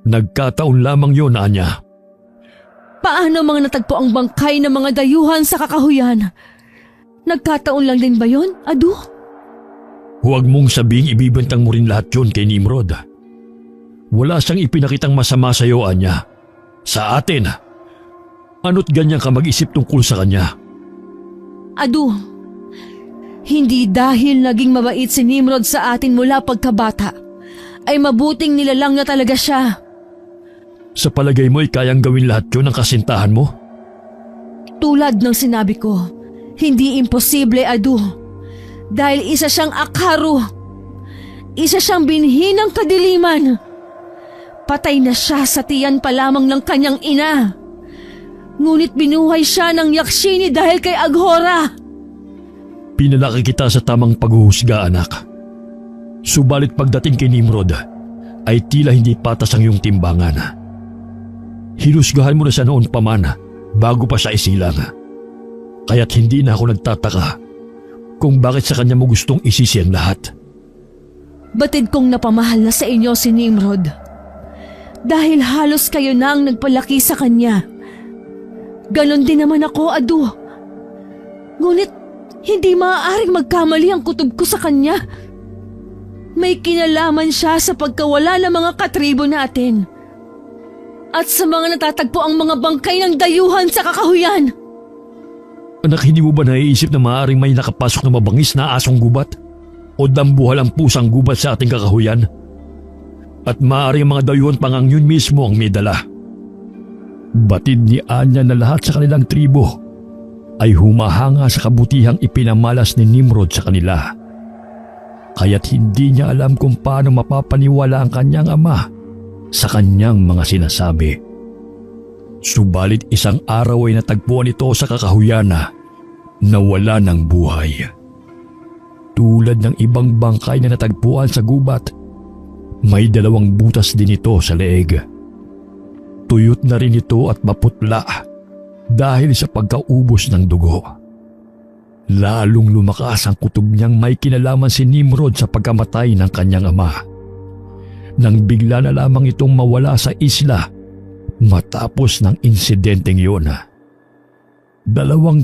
Nagkataon lamang yun, Anya. Paano mga natagpo ang bangkay ng mga dayuhan sa kakahuyan? Nagkataon lang din ba yun, Adu? Huwag mong sabing ibibintang mo rin lahat yun kay Nimrod. Wala siyang ipinakitang masama sa iyo, Anya. Sa atin. Ano't ganyan ka mag-isip tungkol sa kanya? Adu, hindi dahil naging mabait si Nimrod sa atin mula pagkabata, ay mabuting nilalang na talaga siya. Sa palagay mo ay kayang gawin lahat yun ng kasintahan mo? Tulad ng sinabi ko, hindi imposible, Adu. Dahil isa siyang akaro. Isa siyang binhi ng kadiliman. Patay na siya sa tiyan pa lamang ng kanyang ina. Ngunit binuhay siya ng Yakshini dahil kay Aghora. Pinalaki kita sa tamang paghuhusga, anak. Subalit pagdating kay Nimrod, ay tila hindi patas ang iyong timbangan. Hinusgahan mo na siya noon pa man, bago pa siya isilang. Kaya't hindi na ako nagtataka kung bakit sa kanya mo gustong isisi ang lahat. Batid kong napamahal na sa inyo si Nimrod. Dahil halos kayo na ang nagpalaki sa kanya. Ganon din naman ako, Adu. Ngunit hindi maaaring magkamali ang kutob ko sa kanya. May kinalaman siya sa pagkawala ng mga katribo natin. At sa mga natatagpo ang mga bangkay ng dayuhan sa kakahuyan. Anak, hindi mo ba naiisip na maaaring may nakapasok na mabangis na asong gubat? O dambuhal ang pusang gubat sa ating kakahuyan? At maaaring mga dayuhan pangang yun mismo ang may dala. Batid ni Anya na lahat sa kanilang tribo ay humahanga sa kabutihang ipinamalas ni Nimrod sa kanila. Kaya't hindi niya alam kung paano mapapaniwala ang kanyang ama sa kanyang mga sinasabi. Subalit isang araw ay natagpuan ito sa kakahuyan na wala ng buhay. Tulad ng ibang bangkay na natagpuan sa gubat, may 2 butas din ito sa leeg. Tuyot na rin ito at maputla dahil sa pagkaubos ng dugo. Lalong lumakas ang kutob niyang may kinalaman si Nimrod sa pagkamatay ng kanyang ama. Nang bigla na lamang itong mawala sa isla matapos ng insidenteng yun. 2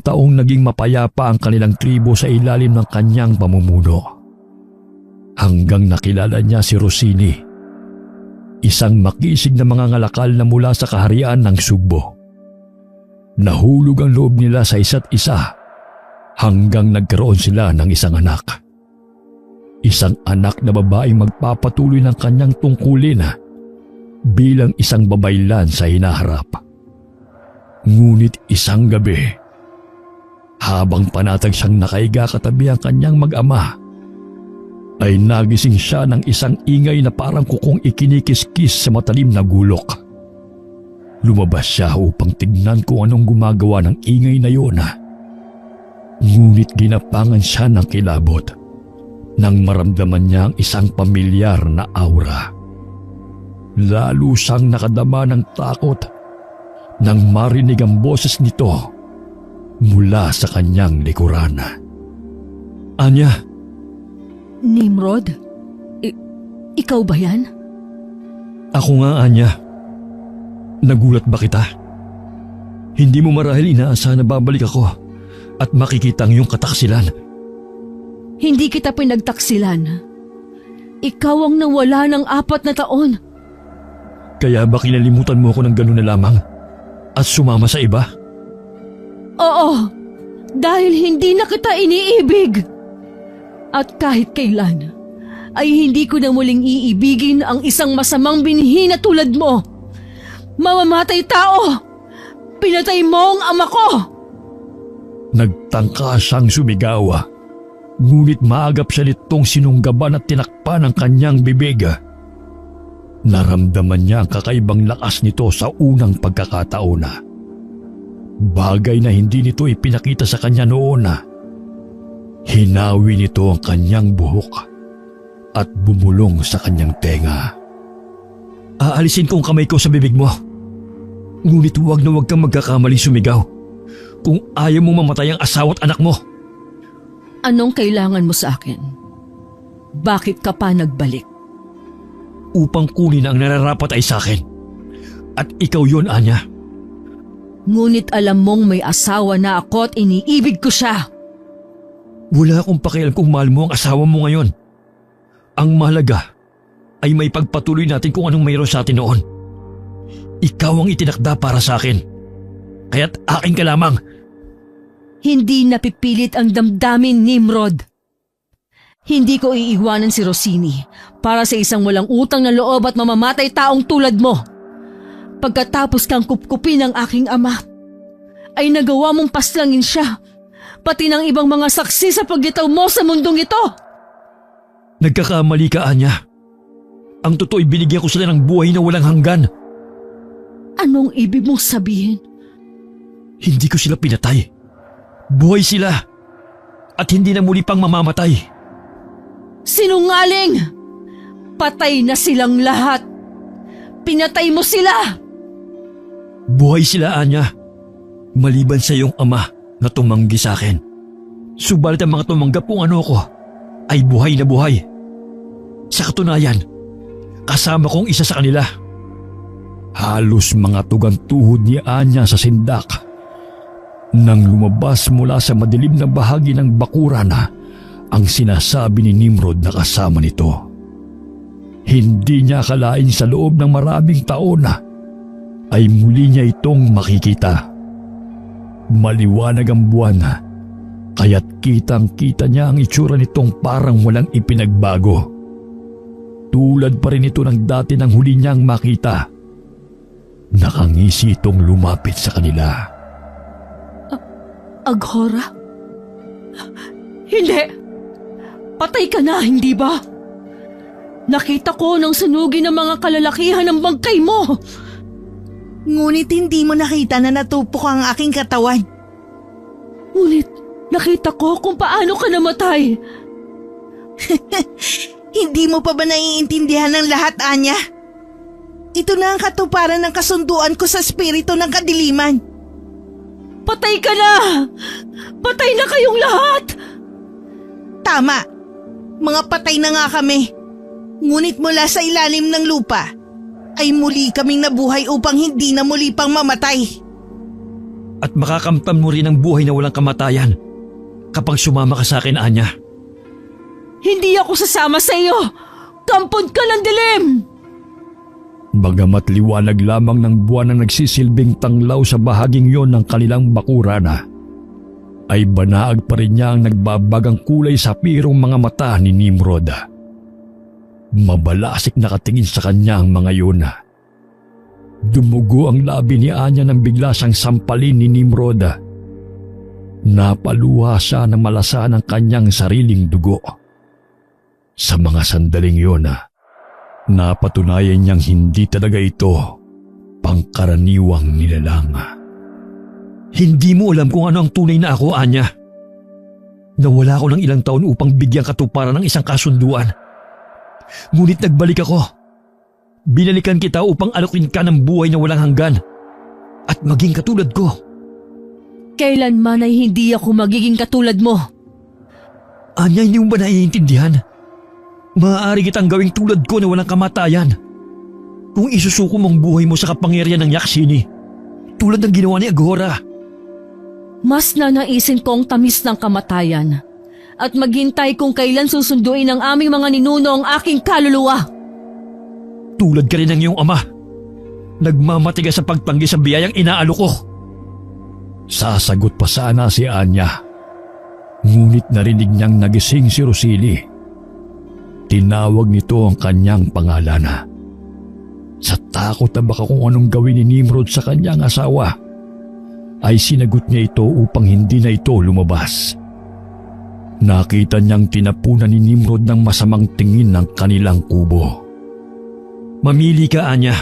taong naging mapayapa ang kanilang tribo sa ilalim ng kanyang pamumuno. Hanggang nakilala niya si Rossini, isang makisig na mga ngalakal na mula sa kaharian ng Sugbo. Nahulog ang loob nila sa isa't isa hanggang nagkaroon sila ng isang anak. Isang anak na babaeng magpapatuloy ng kanyang tungkulin bilang isang babaylan sa hinaharap. Ngunit isang gabi, habang panatag siyang nakaiga katabi ang kanyang mag-ama, ay nagising siya ng isang ingay na parang kukong ikinikiskis sa matalim na gulok. Lumabas siya upang tignan kung anong gumagawa ng ingay na yun. Ngunit ginapangan siya ng kilabot nang maramdaman niya ang isang pamilyar na aura. Lalo siyang nakadama ng takot nang marinig ang boses nito mula sa kanyang likuran. Anya! Nimrod? Ikaw ba yan? Ako nga, Anya. Nagulat ba kita? Hindi mo marahil inaasahan na babalik ako at makikita ang iyong kataksilan. Hindi kita pinagtaksilan. Ikaw ang nawala ng 4 na taon. Kaya ba kinalimutan mo ako ng gano'n na lamang at sumama sa iba? Oo, dahil hindi na kita iniibig. At kahit kailan, ay hindi ko na muling iibigin ang isang masamang binhi na tulad mo. Mamamatay tao! Pinatay mo ang ama ko! Nagtangka siyang sumigaw, ngunit maagap siya nitong sinunggaban at tinakpan ang kanyang bibig. Naramdaman niya ang kakaibang lakas nito sa unang pagkakataon. Bagay na hindi nito ipinakita sa kanya noon. Hinawi nito ang kanyang buhok at bumulong sa kanyang tenga. Aalisin ko ang kamay ko sa bibig mo. Ngunit huwag na huwag kang magkakamali sumigaw kung ayaw mong mamatay ang asawa at anak mo. Anong kailangan mo sa akin? Bakit ka pa nagbalik? Upang kunin ang nararapat ay sa akin. At ikaw yon, Anya. Ngunit alam mong may asawa na ako at iniibig ko siya. Wala akong pakialam kung mahal mo ang asawa mo ngayon. Ang mahalaga ay may pagpatuloy natin kung anong mayroon sa atin noon. Ikaw ang itinakda para sa akin. Kaya't akin ka lamang. Hindi napipilit ang damdamin, Nimrod. Hindi ko iiwanan si Rossini para sa isang walang utang na loob at mamamatay taong tulad mo. Pagkatapos kang kupkupin ng aking ama, ay nagawa mong paslangin siya, pati ng ibang mga saksi sa paglitaw mo sa mundong ito. Nagkakamali ka, Anya. Ang totoo ay binigyan ko sila ng buhay na walang hanggan. Anong ibig mong sabihin? Hindi ko sila pinatay. Buhay sila. At hindi na muli pang mamamatay. Sinungaling! Patay na silang lahat. Pinatay mo sila! Buhay sila, Anya. Maliban sa iyong ama na tumanggi sa akin. Subalit ang mga tumanggap kung ano ko ay buhay na buhay. Sa katunayan, kasama kong isa sa kanila. Halos mga tugang tuhod ni Anya sa sindak. Nang lumabas mula sa madilim na bahagi ng bakuran ang sinasabi ni Nimrod na kasama nito. Hindi niya akalain sa loob ng maraming taon ay muli niya itong makikita. Maliwanag ang buwan, kaya't kitang-kita niya ang itsura nitong parang walang ipinagbago. Tulad pa rin ito ng dati nang huli niyang makita. Nakangisi itong lumapit sa kanila. Aghora? Hindi! Patay ka na, hindi ba? Nakita ko nang sunugin ng mga kalalakihan ng bangkay mo. Ngunit hindi mo nakita na natupok ang aking katawan. Ngunit nakita ko kung paano ka namatay. Hindi mo pa ba naiintindihan ng lahat, Anya? Ito na ang katuparan ng kasunduan ko sa espiritu ng kadiliman. Patay ka na! Patay na kayong lahat! Tama. Mga patay na nga kami. Ngunit mula sa ilalim ng lupa, ay muli kaming nabuhay upang hindi na muli pang mamatay. At makakamtan mo rin ang buhay na walang kamatayan kapag sumama ka sa akin, Anya. Hindi ako sasama sa iyo! Kampon ka ng dilim! Bagamat liwanag lamang ng buwan na nagsisilbing tanglaw sa bahaging yon ng kanilang bakurana, ay banaag pa rin niya ang nagbabagang kulay sa pirong mga mata ni Nimrod. Mabalasik na katingin sa kanya ang mga yun. Dumugo ang labi ni Anya nang bigla siyang sampalin ni Nimrod. Napaluha siya ng malasa ng kanyang sariling dugo. Sa mga sandaling yun, napatunayan niyang hindi talaga ito pangkaraniwang nilalang. Hindi mo alam kung ano ang tunay na ako, Anya. Nawala ako ng ilang taon upang bigyang katuparan ng isang kasunduan. Ngunit nagbalik ako. Binalikan kita upang alokin ka ng buhay na walang hanggan at maging katulad ko. Kailanman ay hindi ako magiging katulad mo. Anya, hindi mo ba naiintindihan? Maaari kitang gawing tulad ko na walang kamatayan. Kung isusuko mong buhay mo sa kapangyarihan ng Yaksini, tulad ng ginawa ni Aghora. Mas nanaisin kong tamis ng kamatayan at maghintay kung kailan susunduin ng aming mga ninuno ang aking kaluluwa. Tulad ka rin ng iyong ama. Nagmamatigas sa pagtanggi sa biyayang inaalok ko. Sasagot pa sana si Anya. Ngunit narinig niyang nagising si Rosili. Tinawag nito ang kanyang pangalan. Sa takot na baka kung anong gawin ni Nimrod sa kanyang asawa, ay sinagot niya ito upang hindi na ito lumabas. Nakita niyang tinapunan ni Nimrod ng masamang tingin ng kanilang kubo. Mamili ka, Anya.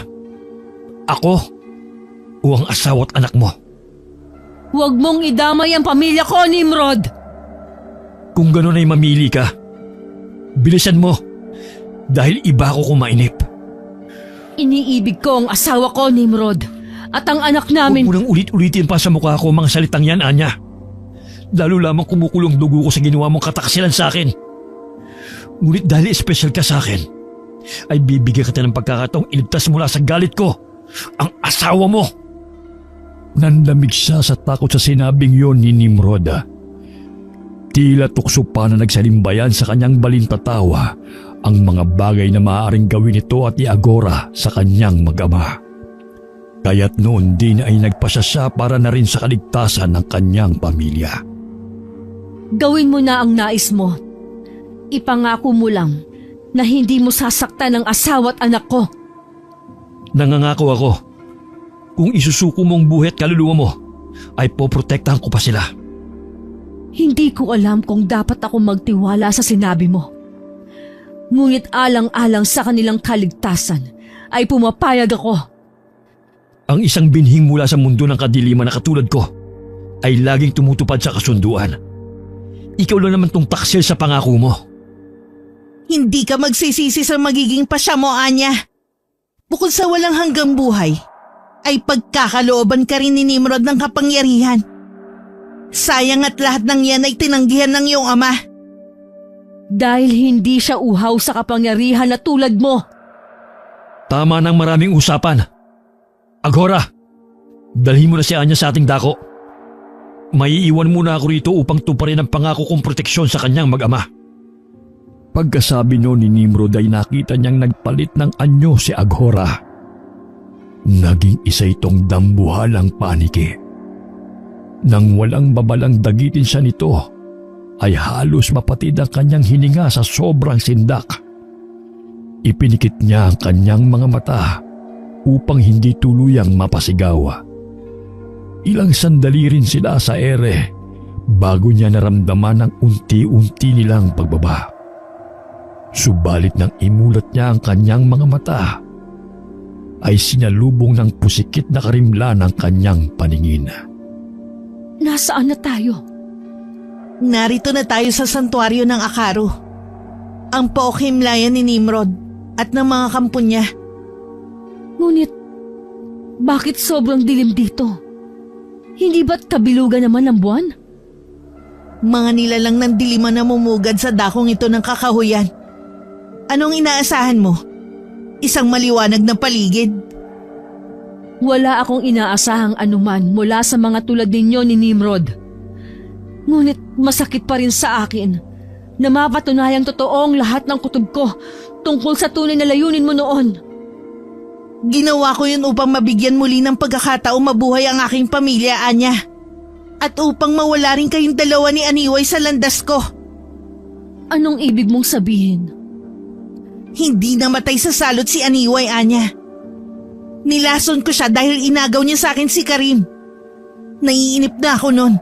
Ako o ang asawa't anak mo? Huwag mong idamay ang pamilya ko, Nimrod! Kung gano'n ay mamili ka, bilisan mo dahil iba ako kumainip. Iniibig ko ang asawa ko, Nimrod, at ang anak namin. Huwag mo nang ulit-ulitin pa sa mukha ko mga salitang yan, Anya. Lalo lamang kumukulong dugo ko sa ginawa mong kataksilan sa akin. Ngunit dahil espesyal ka sa akin, ay bibigyan kita ng pagkakataong iligtas mula sa galit ko, ang asawa mo. Nanlamig siya sa takot sa sinabing yon ni Nimrod. Tila tukso pa na nagsalimbayan sa kanyang balintatawa ang mga bagay na maaaring gawin ito at ni Aghora sa kanyang mag-ama. Kaya't noon din ay nagpasya siya para na rin sa kaligtasan ng kanyang pamilya. Gawin mo na ang nais mo. Ipangako mo lang na hindi mo sasaktan ang asawa at anak ko. Nangangako ako. Kung isusuko mong buhay at kaluluwa mo, ay poprotektahan ko pa sila. Hindi ko alam kung dapat ako magtiwala sa sinabi mo. Ngunit alang-alang sa kanilang kaligtasan ay pumapayag ako. Ang isang binhing mula sa mundo ng kadiliman na katulad ko ay laging tumutupad sa kasunduan. Ikaw lang naman tong taksil sa pangako mo. Hindi ka magsisisi sa magiging pasya mo, Anya. Bukod sa walang hanggang buhay, ay pagkakalooban ka rin ni Nimrod ng kapangyarihan. Sayang at lahat ng yan ay tinanggihan ng iyong ama. Dahil hindi siya uhaw sa kapangyarihan na tulad mo. Tama ng maraming usapan. Aghora, dalhin mo na si Anya sa ating dako. Maiiwan muna ako rito upang tuparin ang pangako kong proteksyon sa kanyang mag-ama. Pagkasabi no ni Nimrod ay nakita niyang nagpalit ng anyo si Aghora. Naging isa itong dambuhalang paniki. Nang walang babalang dagitin siya nito, ay halos mapatid ang kanyang hininga sa sobrang sindak. Ipinikit niya ang kanyang mga mata upang hindi tuluyang mapasigaw. Ilang sandali rin sila sa ere bago niya naramdaman ang unti-unti nilang pagbaba. Subalit nang imulat niya ang kanyang mga mata, ay sinalubong ng pusikit na karimlan ang kanyang paningin. Nasaan na tayo? Narito na tayo sa santuaryo ng Akaro, ang paokhimlayan ni Nimrod at ng mga kampo niya. Ngunit, bakit sobrang dilim dito? Hindi ba't kabilugan naman ng buwan? Mga nilalang ng diliman na mumugad sa dakong ito ng kakahuyan. Anong inaasahan mo? Isang maliwanag na paligid? Wala akong inaasahang anuman mula sa mga tulad ninyo ni Nimrod. Ngunit masakit pa rin sa akin na mapatunayang totoong lahat ng kutob ko tungkol sa tunay na layunin mo noon. Ginawa ko yun upang mabigyan muli ng pagkakataong mabuhay ang aking pamilya, Anya. At upang mawala rin kayong dalawa ni Aniway sa landas ko. Anong ibig mong sabihin? Hindi namatay sa salot si Aniway, Anya. Nilason ko siya dahil inagaw niya sa akin si Karim. Naiinip na ako nun.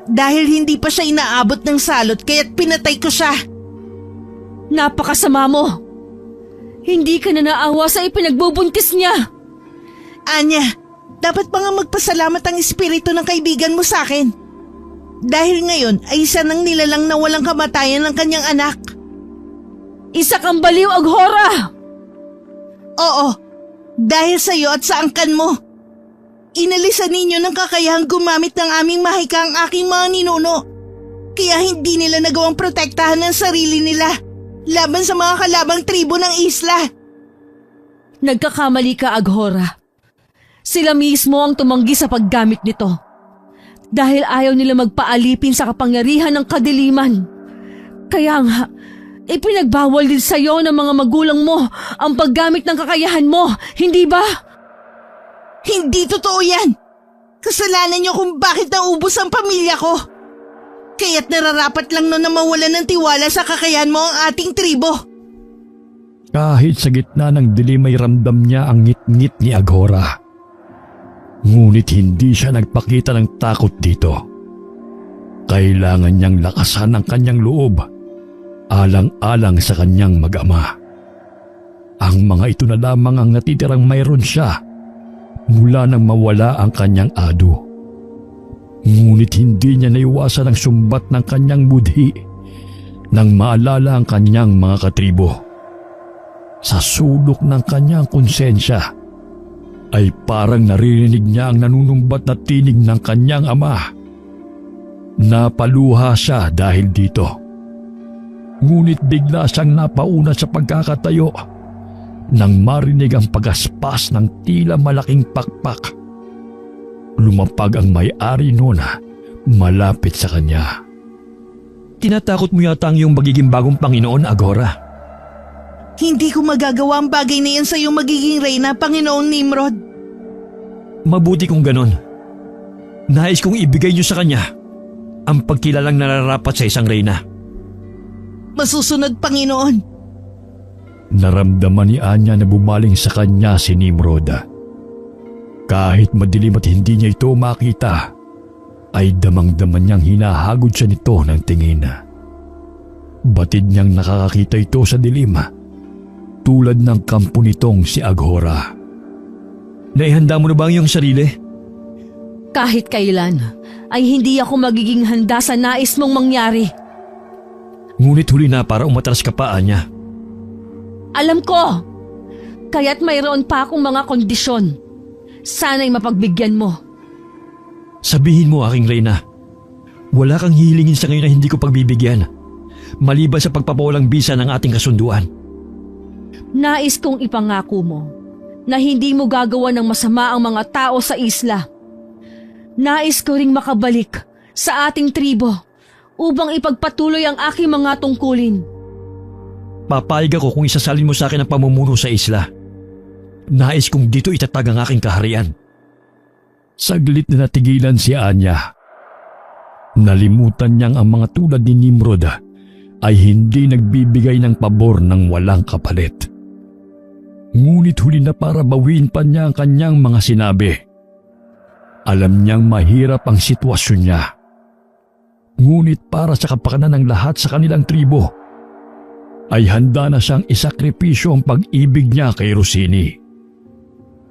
Dahil hindi pa siya inaabot ng salot kaya't pinatay ko siya. Napakasama mo! Hindi ka na naawa sa ipinagbubuntis niya! Anya, dapat pa nga magpasalamat ang espiritu ng kaibigan mo sa akin. Dahil ngayon ay isa ng nilalang na walang kamatayan ng kanyang anak. Isa kang baliw, Aghora! Oo, dahil sa iyo at sa angkan mo. Inalisan ninyo ng kakayahang gumamit ng aming mahika ang aking mga ninuno. Kaya hindi nila nagawang protektahan ng sarili nila laban sa mga kalabang tribo ng isla. Nagkakamali ka, Aghora. Sila mismo ang tumanggi sa paggamit nito. Dahil ayaw nila magpaalipin sa kapangyarihan ng kadiliman. Kaya nga, ipinagbawal din sa iyo ng mga magulang mo ang paggamit ng kakayahan mo, hindi ba? Hindi totoo yan. Kasalanan niyo kung bakit naubos ang pamilya ko. Kaya't nararapat lang na mawalan ng tiwala sa kakayahan mo ang ating tribo. Kahit sa gitna ng dilim ay ramdam niya ang ngit-ngit ni Aghora. Ngunit hindi siya nagpakita ng takot dito. Kailangan niyang lakasan ang kanyang loob, alang-alang sa kanyang mag-ama. Ang mga ito na lamang ang natitirang mayroon siya mula nang mawala ang kanyang ado. Ngunit hindi niya naiwasan ang sumbat ng kanyang budhi nang maalala ang kanyang mga katribo. Sa sulok ng kanyang konsensya ay parang naririnig niya ang nanunumbat na tinig ng kanyang ama. Napaluha siya dahil dito. Ngunit bigla siyang napauna sa pagkakatayo nang marinig ang pagaspas ng tila malaking pakpak. Lumapag ang may-ari noon malapit sa kanya. Tinatakot mo yata ang iyong magiging bagong Panginoon, Aghora. Hindi ko magagawa ang bagay na yan sa iyong magiging reyna, Panginoong Nimrod. Mabuti kung ganon. Nais kong ibigay niyo sa kanya ang pagkilalang nararapat sa isang reyna. Masusunod, Panginoon. Naramdaman ni Anya na bumaling sa kanya si Nimrod. Kahit madilim at hindi niya ito makita, ay damang-daman niyang hinahagod siya nito ng tingin. Batid niyang nakakakita ito sa dilim, tulad ng kampo nitong si Aghora. Naihanda mo na ba ang iyong sarili? Kahit kailan ay hindi ako magiging handa sa nais mong mangyari. Ngunit huli na para umatras ka pa, Anya. Alam ko! Kaya't mayroon pa akong mga kondisyon. Sana'y mapagbigyan mo. Sabihin mo, aking Reyna, wala kang hihilingin sa ngayon na hindi ko pagbibigyan, maliban sa pagpapawalang bisa ng ating kasunduan. Nais kong ipangako mo na hindi mo gagawa ng masama ang mga tao sa isla. Nais ko ring makabalik sa ating tribo upang ipagpatuloy ang aking mga tungkulin. Papayag ako kung isasalin mo sa akin ang pamumuno sa isla. Nais kong dito itatag ang aking kaharian. Saglit na natigilan si Anya. Nalimutan niyang ang mga tulad ni Nimrod ay hindi nagbibigay ng pabor ng walang kapalit. Ngunit huli na para bawiin pa niya ang kanyang mga sinabi. Alam niyang mahirap ang sitwasyon niya. Ngunit para sa kapakanan ng lahat sa kanilang tribo, ay handa na siyang isakripisyo ang pag-ibig niya kay Rossini.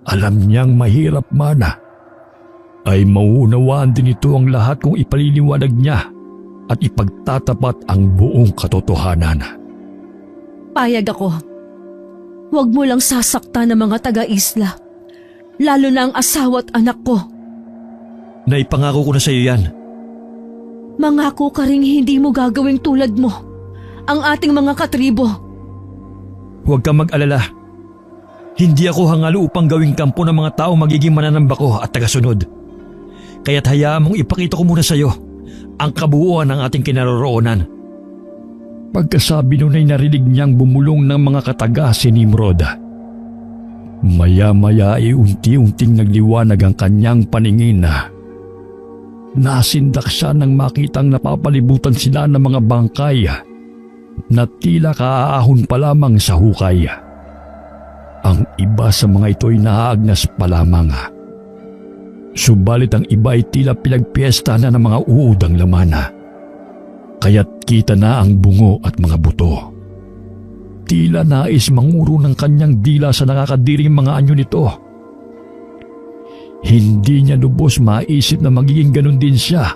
Alam niyang mahirap man, ay mauunawaan din ito ang lahat kung ipaliliwanag niya at ipagtatapat ang buong katotohanan. Payag ako. Huwag mo lang sasaktan ng mga taga-isla, lalo na ang asawa at anak ko. Naipangako ko na sa iyo yan. Mangako ka ring hindi mo gagawing tulad mo ang ating mga katribo. Huwag kang mag-alala. Hindi ako hangalo upang gawing kampo ng mga tao magiging mananamba ko at tagasunod. Kaya't hayaan mong ipakita ko muna sa iyo ang kabuuan ng ating kinaroroonan. Pagkasabi nun ay narinig niyang bumulong ng mga kataga si Nimrod. Maya-maya ay unti-unting nagliwanag ang kanyang paningin. Nasindak siya nang makitang napapalibutan sila ng mga bangkay na tila kaaahon pa lamang sa hukay. Ang iba sa mga ito ay naaagnas pa lamang. Subalit ang iba ay tila pinagpiesta na ng mga uod ang laman. Kaya't kita na ang bungo at mga buto. Tila nais manguro ng kanyang dila sa nakakadiring mga anyo nito. Hindi niya lubos maisip na magiging ganun din siya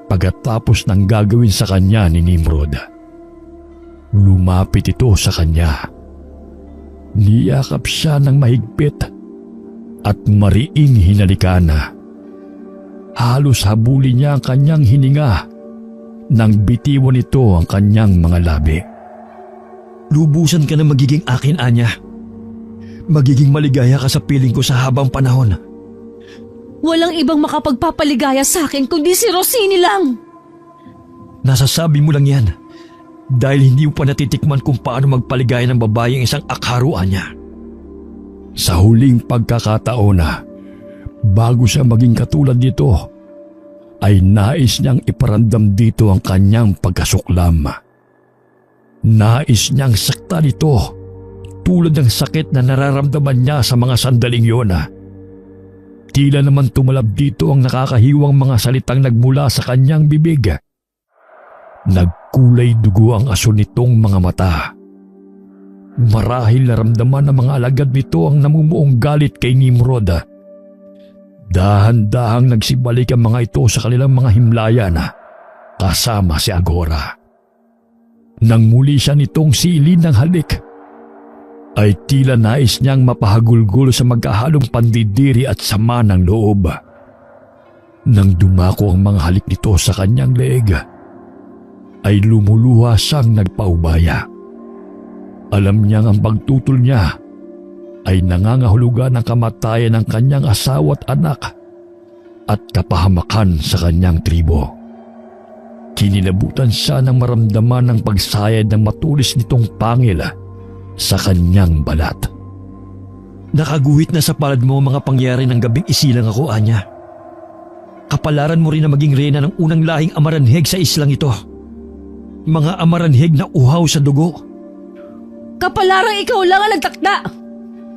pagkatapos ng gagawin sa kanya ni Nimrod. Lumapit ito sa kanya. Niyakap siya ng mahigpit at mariing hinalikan. Halos habulin niya ang kanyang hininga nang bitiwan nito ang kanyang mga labi. Lubusan ka na magiging akin, Anya. Magiging maligaya ka sa piling ko sa habang panahon. Walang ibang makapagpapaligaya sa akin kundi si Rossini lang. Nasasabi mo lang yan dahil hindi mo pa natitikman kung paano magpaligaya ng babae ang isang akharuan niya. Sa huling pagkakataon bago siya maging katulad nito, ay nais niyang iparamdam dito ang kanyang pagkasuklam. Nais niyang saktan ito tulad ng sakit na nararamdaman niya sa mga sandaling yun. Tila naman tumalab dito ang nakakahiwang mga salitang nagmula sa kanyang bibig. Nagkulay dugo ang aso nitong mga mata. Marahil naramdaman ng mga alagad nito ang namumuong galit kay Nimrod. Dahan-dahang nagsibalik ang mga ito sa kanilang mga himlayan kasama si Aghora. Nang muli siya nitong siilin ng halik, ay tila nais niyang mapahagulgol sa magkahalong pandidiri at sama ng loob. Nang dumako ang mga halik nito sa kanyang leeg, ay lumuluha siyang nagpaubaya. Alam niyang ang pagtutol niya ay nangangahulugan ng kamatayan ng kanyang asawa at anak at kapahamakan sa kanyang tribo. Kinilabutan siya ng maramdaman ng pagsayad ng matulis nitong pangil sa kanyang balat. Nakaguhit na sa palad mo ang mga pangyari ng gabing isilang ako, Anya. Kapalaran mo rin na maging reyna ng unang lahing amaranheg sa islang ito. Mga amaranheg na uhaw sa dugo. Kapalarang ikaw lang ang nagtakda,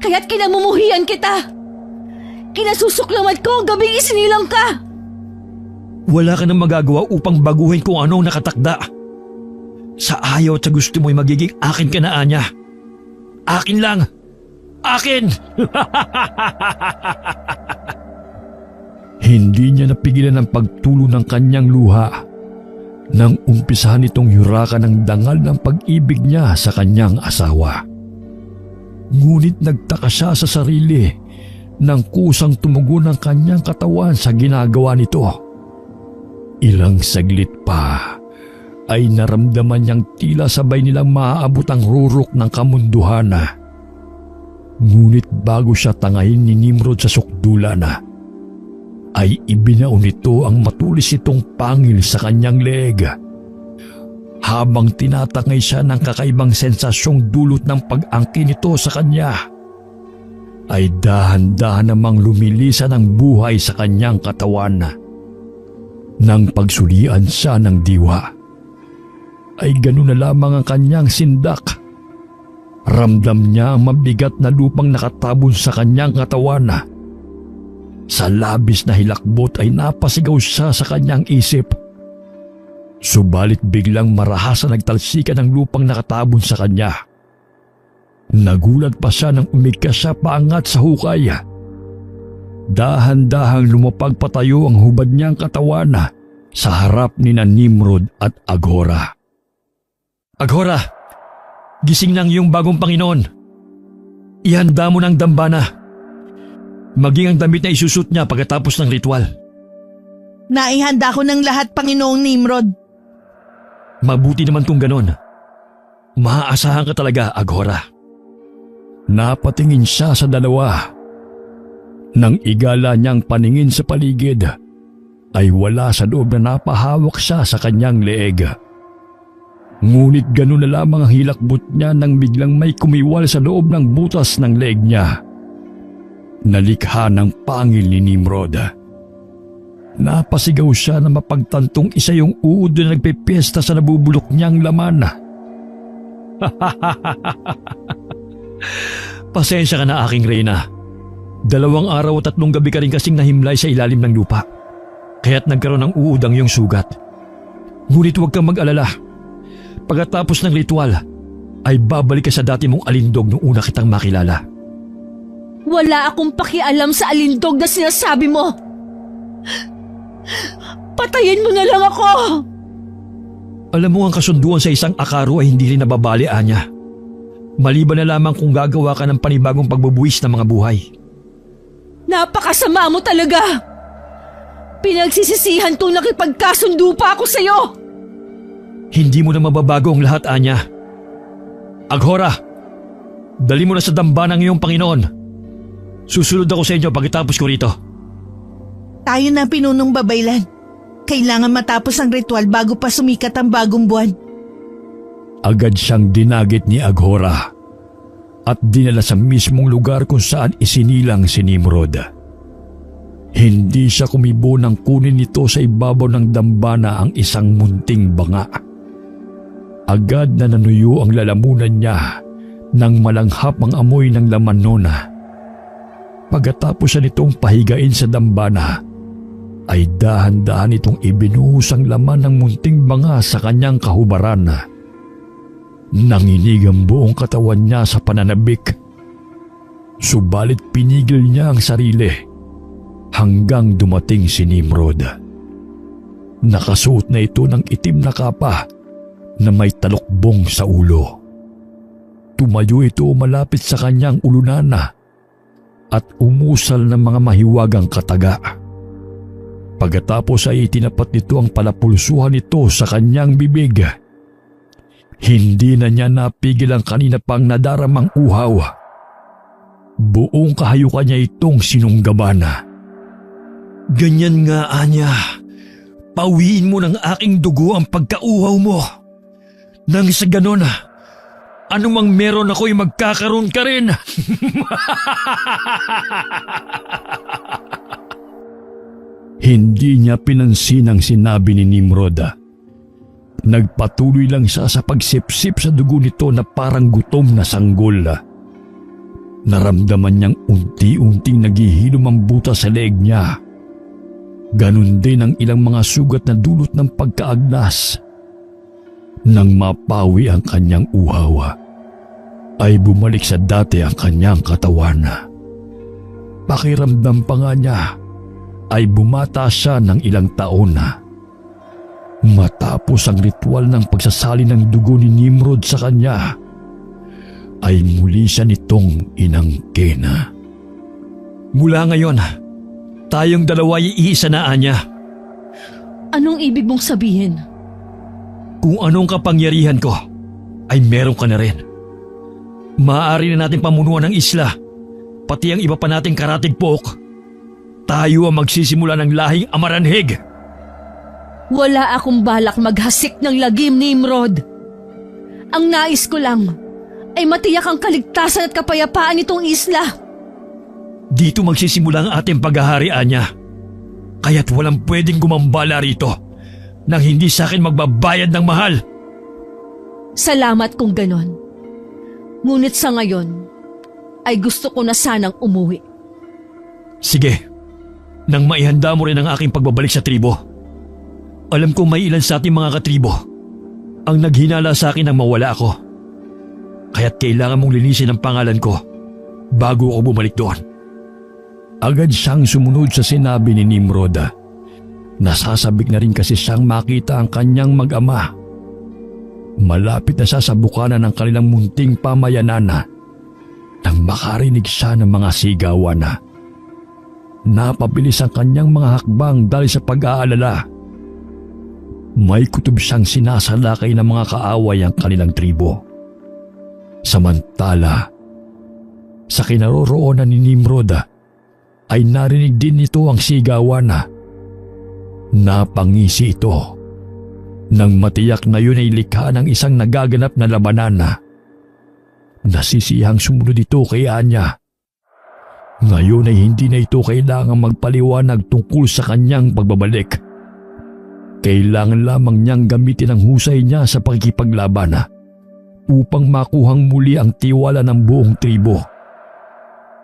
kaya't kinamumuhian kita. Kinasusuklaman ko ang gabing isinilang ka. Wala ka nang magagawa upang baguhin kung ano ang nakatakda. Sa ayaw at sa gusto mo'y magiging akin ka na, Anya. Akin lang! Akin! Hindi niya napigilan ang pagtulo ng kanyang luha nang umpisahan itong hurakan ng dangal ng pag-ibig niya sa kanyang asawa. Ngunit nagtaka siya sa sarili nang kusang tumugo ng kanyang katawan sa ginagawa nito. Ilang saglit pa ay naramdaman niyang tila sabay nilang maaabot ang rurok ng kamunduhan. Ngunit bago siya tangayin ni Nimrod sa sukdulan, ay ibinao nito ang matulis nitong pangil sa kanyang leeg. Habang tinatangay siya ng kakaibang sensasyong dulot ng pag-angkin nito sa kanya, ay dahan-dahan namang lumilisan ang buhay sa kanyang katawan. Nang pagsulian siya ng diwa, ay ganun na lamang ang kanyang sindak. Ramdam niya ang mabigat na lupang nakatabon sa kanyang katawan. Sa labis na hilakbot ay napasigaw siya sa kanyang isip. Subalit biglang marahas na nagtalsikan ang lupang nakatabon sa kanya. Nagulat pa siya nang umigkas siya paangat sa hukay. Dahan-dahang lumapag patayo ang hubad niyang katawan sa harap ni Nimrod at Aghora. Aghora, gising ng iyong bagong Panginoon. Ihanda mo ng dambana. Maging ang damit na isusot niya pagkatapos ng ritual. Naihanda ko ng lahat, Panginoong Nimrod. Mabuti naman kung ganon. Maaasahan ka talaga, Aghora. Napatingin siya sa dalawa. Nang igala niyang paningin sa paligid, ay wala sa loob na napahawak siya sa kanyang leeg. Ngunit ganun na lamang ang hilakbot niya nang biglang may kumiwal sa loob ng butas ng leeg niya. Nalikha ng pangil ni Nimrod. Napasigaw siya na mapagtantong isa yung uod na nagpepiesta sa nabubulok niyang laman. Pasensya ka na, aking reyna. 2 araw at 3 gabi ka rin kasing nahimlay sa ilalim ng lupa. Kaya't nagkaroon ng uod ang iyong sugat. Ngunit huwag kang mag-alala. Pagkatapos ng ritual, ay babalik ka sa dati mong alindog nung una kitang makilala. Wala akong pakialam sa alindog na sinasabi mo. Patayin mo na lang ako! Alam mo, ang kasunduan sa isang akaro ay hindi rin nababali, Anya. Maliban na lamang kung gagawa ka ng panibagong pagbubuwis ng mga buhay. Napakasama mo talaga! Pinagsisisihan kong nakipagkasundo pa ako sa'yo! Hindi mo na mababago ang lahat, Anya. Aghora, dali mo na sa dambana ng iyong Panginoon. Susunod ako sa inyo pagkatapos ko rito. Tayo na pinunong babaylan. Kailangan matapos ang ritual bago pa sumikat ang bagong buwan. Agad siyang dinagit ni Aghora at dinala sa mismong lugar kung saan isinilang si Nimrod. Hindi siya kumibo nang kunin nito sa ibabaw ng dambana ang isang munting banga. Agad na nanuyo ang lalamunan niya nang malanghap ang amoy ng laman nun. Pagkatapos siya nitong pahigain sa dambana, ay dahan-dahan itong ibinuhos ang laman ng munting banga sa kanyang kahubaran. Nanginig ang buong katawan niya sa pananabik. Subalit pinigil niya ang sarili hanggang dumating si Nimrod. Nakasuot na ito ng itim na kapa na may talukbong sa ulo. Tumayo ito malapit sa kanyang ulunan at umusal ng mga mahiwagang kataga. Pagkatapos ay itinapat nito ang palapulsuhan nito sa kanyang bibig. Hindi na niya napigil ang kanina pang nadaramang uhaw. Buong kahayukan niya itong sinunggaban. Ganyan nga, Anya. Pawiin mo ng aking dugo ang pagkauhaw mo. Nang sa ganon, anumang meron ako'y magkakaroon ka rin. Hindi niya pinansin ang sinabi ni Nimrod. Nagpatuloy lang siya sa pagsipsip sa dugo nito na parang gutom na sanggol. Naramdaman niyang unti-unting naghihilom ang butas sa leeg niya. Ganun din ang ilang mga sugat na dulot ng pagkaagnas. Nang mapawi ang kanyang uhaw, ay bumalik sa dati ang kanyang katawan. Pakiramdam pa nga niya ay bumata siya ng ilang taon. Matapos ang ritual ng pagsasali ng dugo ni Nimrod sa kanya, ay muli siya nitong inangkin. Mula ngayon, tayong dalawa ay iisa na, Anya. Anong ibig mong sabihin? Kung anong kapangyarihan ko, ay meron ka na rin. Maaari na natin pamunuan ng isla, pati ang iba pa nating karatigpok. Tayo ang magsisimula ng lahing Amaranhig. Wala akong balak maghasik ng lagim, Nimrod. Ang nais ko lang ay matiyak ang kaligtasan at kapayapaan nitong isla. Dito magsisimula ang ating paghahari, Anya. Kaya't walang pwedeng gumambala rito nang hindi sa akin magbabayad ng mahal. Salamat kung ganon. Ngunit sa ngayon, ay gusto ko na sanang umuwi. Sige, nang maihanda mo rin ang aking pagbabalik sa tribo. Alam ko may ilan sa ating mga katribo ang naghinala sa akin nang mawala ako. Kaya't kailangan mong linisin ang pangalan ko bago ako bumalik doon. Agad siyang sumunod sa sinabi ni Nimrod. Nasasabik na rin kasi siyang makita ang kanyang mag-ama. Malapit na siya sa bukana ng kanilang munting pamayanan nang makarinig siya ng mga sigawan. Napabilis ang kanyang mga hakbang dahil sa pag-aalala. May kutob siyang sinasalakay ng mga kaaway ang kanilang tribo. Samantala, sa kinaroroonan ni Nimrod ay narinig din nito ang sigawan. Napangisi ito nang matiyak na yun ay likha ng isang nagaganap na labanan. Nasisihang sumunod ito kay Anya. Ngayon ay hindi na ito kailangang magpaliwanag tungkol sa kanyang pagbabalik. Kailangan lamang niyang gamitin ang husay niya sa pakikipaglaban upang makuhang muli ang tiwala ng buong tribo.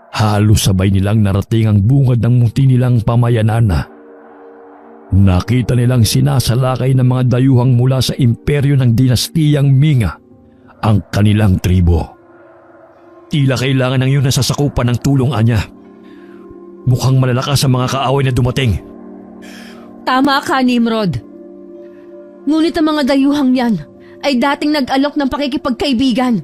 Halos sabay nilang narating ang bungad ng munti nilang pamayanan. Nakita nilang sinasalakay ng mga dayuhang mula sa imperyo ng dinastiyang Ming ang kanilang tribo. Tila kailangan ng iyong nasasakupan ng tulong, Anya. Mukhang malalakas ang mga kaaway na dumating. Tama ka, Nimrod. Ngunit ang mga dayuhang yan ay dating nag-alok ng pakikipagkaibigan.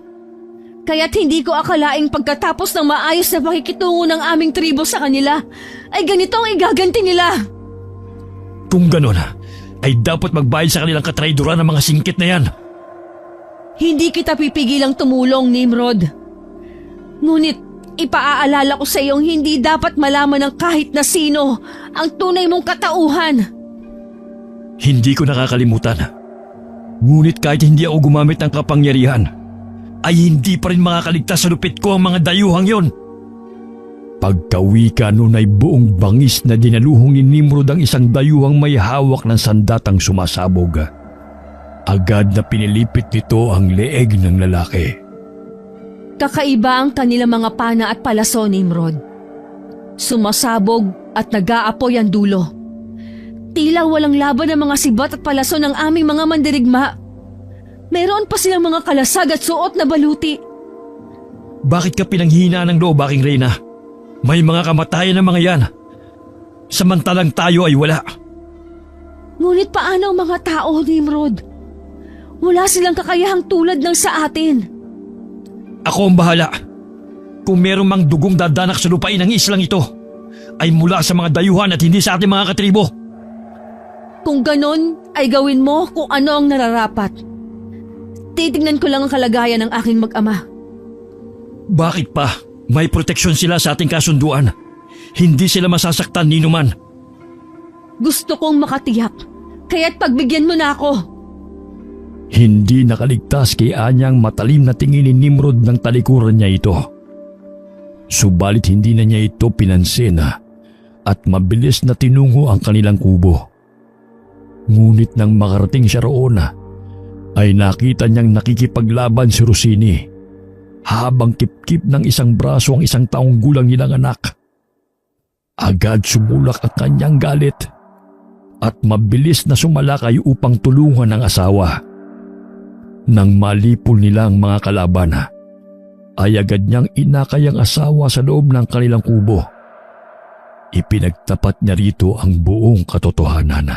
Kaya't hindi ko akalaing pagkatapos ng maayos na pakikitungo ng aming tribo sa kanila, ay ganito ang igaganti nila. Kung ganon, ay dapat magbayad sa kanilang katraiduran ng mga singkit na yan. Hindi kita pipigilang tumulong, Nimrod. Ngunit ipaaalala ko sa iyong hindi dapat malaman ng kahit na sino ang tunay mong katauhan. Hindi ko nakakalimutan. Ngunit kahit hindi ako gumamit ng kapangyarihan, ay hindi pa rin makakaligtas sa lupit ko ang mga dayuhang yon. Pagkawika noon ay buong bangis na dinaluhong ni Nimrod ang isang dayuhang may hawak ng sandatang sumasabog. Agad na pinilipit nito ang leeg ng lalaki. Kakaiba ang kanilang mga pana at palaso, Nimrod. Sumasabog at nag-aapoy ang dulo. Tila walang laban ng mga sibat at palaso ng aming mga mandirigma. Meron pa silang mga kalasag at suot na baluti. Bakit ka pinanghina ng loob, aking reyna? May mga kamatayan ng mga yan. Samantalang tayo ay wala. Ngunit paano ang mga tao, Nimrod? Wala silang kakayahang tulad ng sa atin. Ako ang bahala. Kung merong mang dugong dadanak sa lupain ng islang ito, ay mula sa mga dayuhan at hindi sa ating mga katribo. Kung ganon, ay gawin mo kung ano ang nararapat. Titignan ko lang ang kalagayan ng aking mag-ama. Bakit pa? May proteksyon sila sa ating kasunduan. Hindi sila masasaktan ni numan. Gusto kong makatiyak, kaya't pagbigyan mo na ako. Hindi nakaligtas kay Anyang matalim na tingin ni Nimrod ng talikuran niya ito. Subalit hindi na niya ito pinansin at mabilis na tinungo ang kanilang kubo. Ngunit nang makarating siya roon ay nakita niyang nakikipaglaban si Rossini habang kip-kip ng isang braso ang isang taong gulang nilang anak. Agad sumulak ang kanyang galit at mabilis na sumalakay upang tulungan ang asawa. Nang malipol nila ang mga kalaban, ay agad niyang inakay ang asawa sa loob ng kanilang kubo. Ipinagtapat niya rito ang buong katotohanan.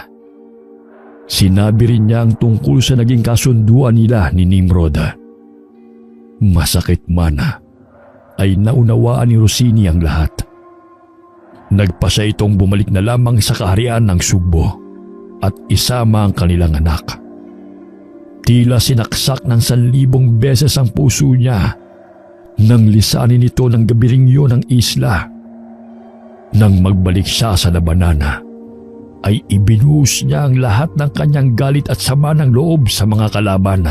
Sinabi rin niya ang tungkol sa naging kasunduan nila ni Nimrod. Masakit man ay naunawaan ni Rossini ang lahat. Nagpasa itong bumalik na lamang sa kaharian ng Sugbo at isama ang kanilang anak. Tila sinaksak ng 1,000 beses ang puso niya nang lisanin ito ng gabiring yun ng isla. Nang magbalik siya sa labanan, ay ibinuhos niya ang lahat ng kanyang galit at sama ng loob sa mga kalaban.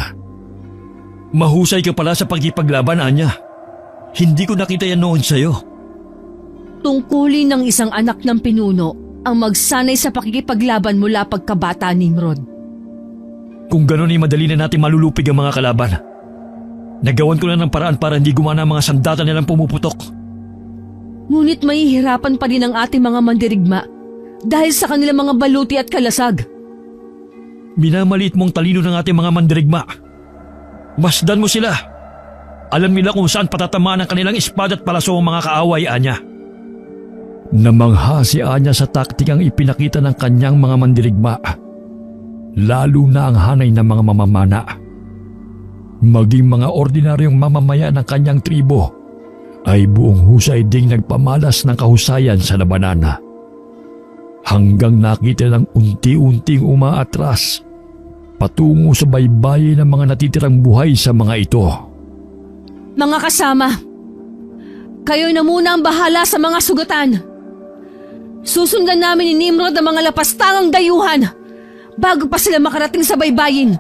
Mahusay ka pala sa pagkipaglaban, Anya. Hindi ko nakita yan noon sa'yo. Tungkulin ng isang anak ng pinuno ang magsanay sa pakikipaglaban mula pagkabata, Nimrod. Kung gano'n ay madali na natin malulupig ang mga kalaban. Nagawan ko na ng paraan para hindi gumana ang mga sandata nilang pumuputok. Ngunit mahihirapan pa rin ang ating mga mandirigma dahil sa kanilang mga baluti at kalasag. Minamaliit mong talino ng ating mga mandirigma. Masdan mo sila. Alam nila kung saan patatamaan ang kanilang espada at palaso ang mga kaaway, Anya. Namangha si Anya sa taktikang ipinakita ng kanyang mga mandirigma, lalo na ang hanay ng mga mamamana. Maging mga ordinaryong mamamayan ng kanyang tribo ay buong husay ding nagpamalas ng kahusayan sa labanan. Hanggang nakita ng unti-unting umaatras patungo sa baybayin ng mga natitirang buhay sa mga ito. Mga kasama, kayo na muna ang bahala sa mga sugatan. Susundan namin ni Nimrod ang mga lapastangang dayuhan bago pa sila makarating sa baybayin.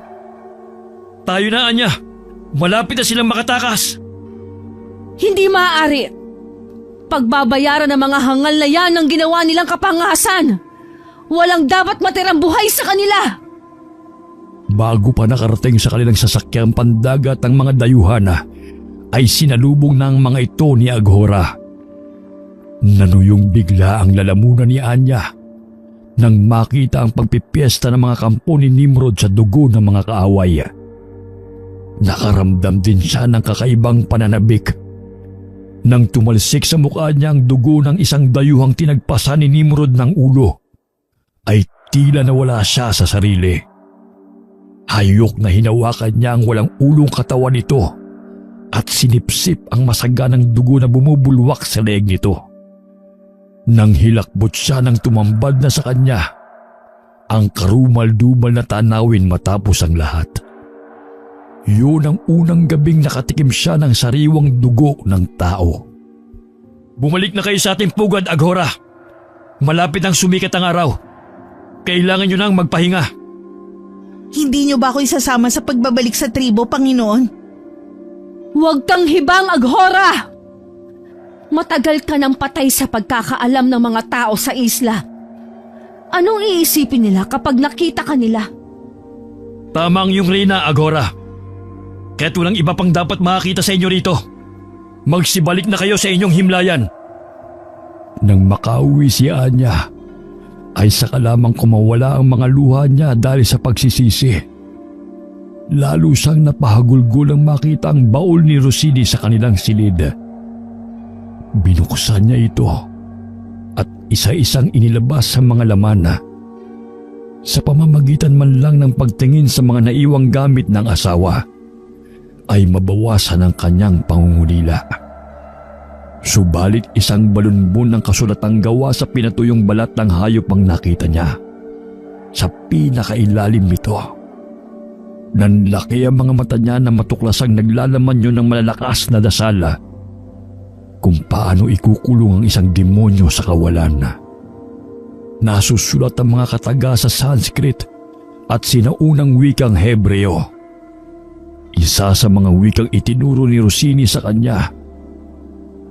Tayo na, Anya. Malapit na silang makatakas. Hindi maaari. Pagbabayaran ng mga hangal na yan ng ginawa nilang kapangahasan. Walang dapat matirang buhay sa kanila. Bago pa nakarating sa kanilang sasakyang pandagat ang mga dayuhan, ay sinalubong ng mga ito ni Aghora. Nanuyong bigla ang lalamunan ni Anya nang makita ang pagpipiesta ng mga kampo ni Nimrod sa dugo ng mga kaaway. Nakaramdam din siya ng kakaibang pananabik nang tumalsik sa mukha niya ang dugo ng isang dayuhang tinagpasan ni Nimrod ng ulo, ay tila nawala siya sa sarili. Hayok na hinawakan niya ang walang ulong katawan nito at sinipsip ang masaganang dugo na bumubulwak sa leeg nito. Nang hilakbot siya nang tumambad na sa kanya, ang karumal-dumal na tanawin matapos ang lahat. Yun ang unang gabing nakatikim siya ng sariwang dugo ng tao. Bumalik na kayo sa ating pugad, Aghora. Malapit ang sumikat ang araw. Kailangan nyo nang magpahinga. Hindi niyo ba ako isasama sa pagbabalik sa tribo, Panginoon? Huwag kang hibang, Aghora! Matagal ka nang patay sa pagkakaalam ng mga tao sa isla. Anong iisipin nila kapag nakita ka nila? Tama ang iyong reyna, Aghora. Kaya't walang iba pang dapat makakita sa inyo rito. Magsibalik na kayo sa inyong himlayan. Nang makauwi si Anya, ay saka lamang kumawala ang mga luha niya dahil sa pagsisisi. Lalo siyang napahagulgul ang makita ang baul ni Rossini sa kanilang silid. Binuksan niya ito at isa-isang inilabas sa mga laman. Sa pamamagitan man lang ng pagtingin sa mga naiwang gamit ng asawa, ay mabawasan ang kanyang pangungulila. Subalit isang balunbon ng kasulatang gawa sa pinatuyong balat ng hayop ang nakita niya. Sa pinakailalim nito, nanlaki ang mga mata niya na matuklasang naglalaman yun ng malalakas na dasal kung paano ikukulong ang isang demonyo sa kawalan. Nasusulat ang mga kataga sa Sanskrit at sinaunang wikang Hebreo. Isa sa mga wikang itinuro ni Rossini sa kanya.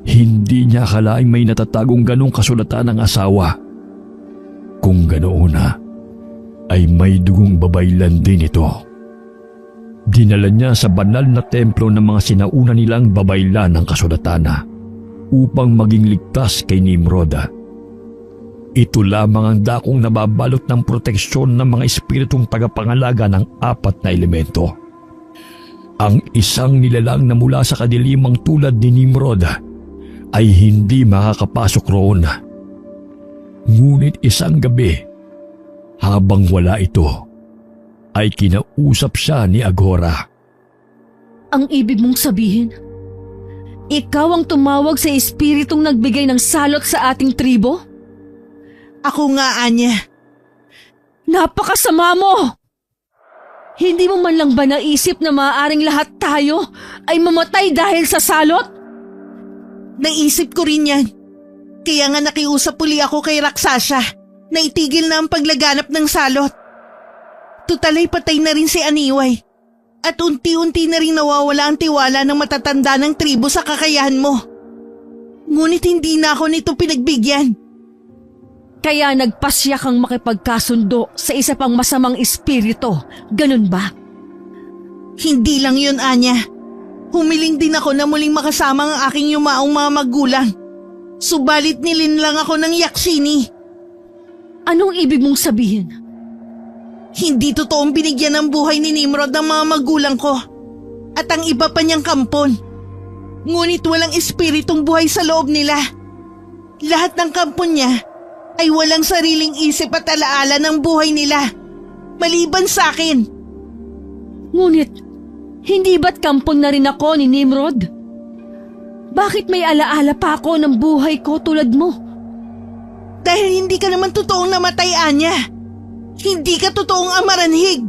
Hindi niya akalaing may natatagong ganong kasulatan ng asawa. Kung ganoon ay may dugong babaylan din ito. Dinala niya sa banal na templo ng mga sinauna nilang babaylan ng kasulatan upang maging ligtas kay Nimrod. Ito lamang ang dakong nababalot ng proteksyon ng mga espiritong tagapangalaga ng 4 na elemento. Ang isang nilalang na mula sa kadilimang tulad ni Nimrod ay hindi makakapasok roon. Ngunit isang gabi, habang wala ito, ay kinausap siya ni Aghora. Ang ibig mong sabihin, ikaw ang tumawag sa espiritong nagbigay ng salot sa ating tribo? Ako nga, Anya. Napakasama mo! Hindi mo man lang ba naisip na maaaring lahat tayo ay mamatay dahil sa salot? Naisip ko rin yan. Kaya nga nakiusap uli ako kay Raksasa na itigil na ang paglaganap ng salot. Tutalay patay na rin si Aniway. At unti-unti na rin nawawala ang tiwala ng matatanda ng tribo sa kakayahan mo. Ngunit hindi na ako nito pinagbigyan. Kaya nagpasya kang makipagkasundo sa isa pang masamang espiritu, ganun ba? Hindi lang yun, Anya. Humiling din ako na muling makasama ang aking yumaong mga magulang. Subalit nilinlang ako ng yaksini. Anong ibig mong sabihin? Hindi totoong binigyan ng buhay ni Nimrod ng mga magulang ko. At ang iba pa niyang kampon. Ngunit walang espiritong buhay sa loob nila. Lahat ng kampon niya ay walang sariling isip at alaala ng buhay nila. Maliban sa akin. Ngunit, hindi ba't kampon na rin ako ni Nimrod? Bakit may alaala pa ako ng buhay ko tulad mo? Dahil hindi ka naman totoong namatay, Anya. Hindi ka totoong amaranhig.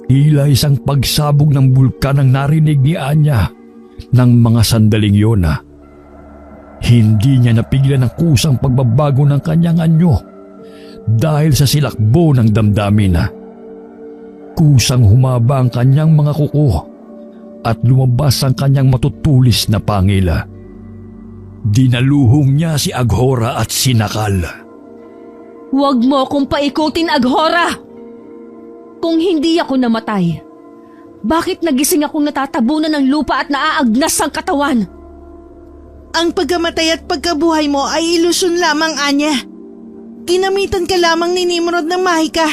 Tila isang pagsabog ng bulkan ang narinig ni Anya ng mga sandaling yun. Hindi niya napigilan ang kusang pagbabago ng kanyang anyo dahil sa silakbo ng damdamin. Kusang humaba ang kanyang mga kuko at lumabas ang kanyang matutulis na pangila. Dinaluhong niya si Aghora at sinakal. Huwag mo akong paikutin, Aghora! Kung hindi ako namatay, bakit nagising akong natatabunan ng lupa at naaagnas ang katawan? Ang pagkamatay at pagkabuhay mo ay ilusyon lamang, Anya. Ginamitan ka lamang ni Nimrod ng mahika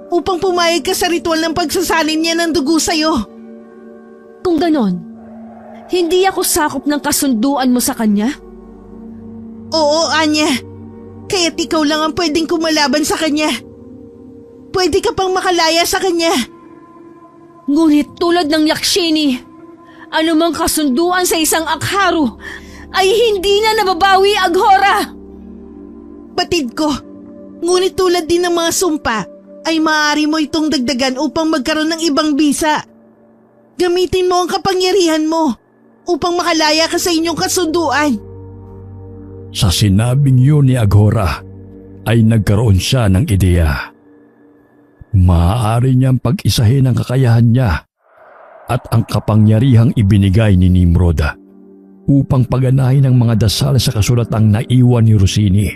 upang pumayag ka sa ritual ng pagsasalin niya ng dugo sa'yo. Kung ganon, hindi ako sakop ng kasunduan mo sa kanya? Oo, Anya. Kaya't ikaw lang ang pwedeng kumalaban sa kanya. Pwede ka pang makalaya sa kanya. Ngunit tulad ng Yakshini, anumang kasunduan sa isang akharu ay hindi na nababawi, Aghora! Batid ko, ngunit tulad din ng mga sumpa, ay maaari mo itong dagdagan upang magkaroon ng ibang bisa. Gamitin mo ang kapangyarihan mo upang makalaya ka sa inyong kasunduan. Sa sinabing yun ni Aghora ay nagkaroon siya ng ideya. Maaari niyang pag-isahin ang kakayahan niya at ang kapangyarihang ibinigay ni Nimrod upang paganahin ang mga dasal sa kasulatang naiwan ni Rossini.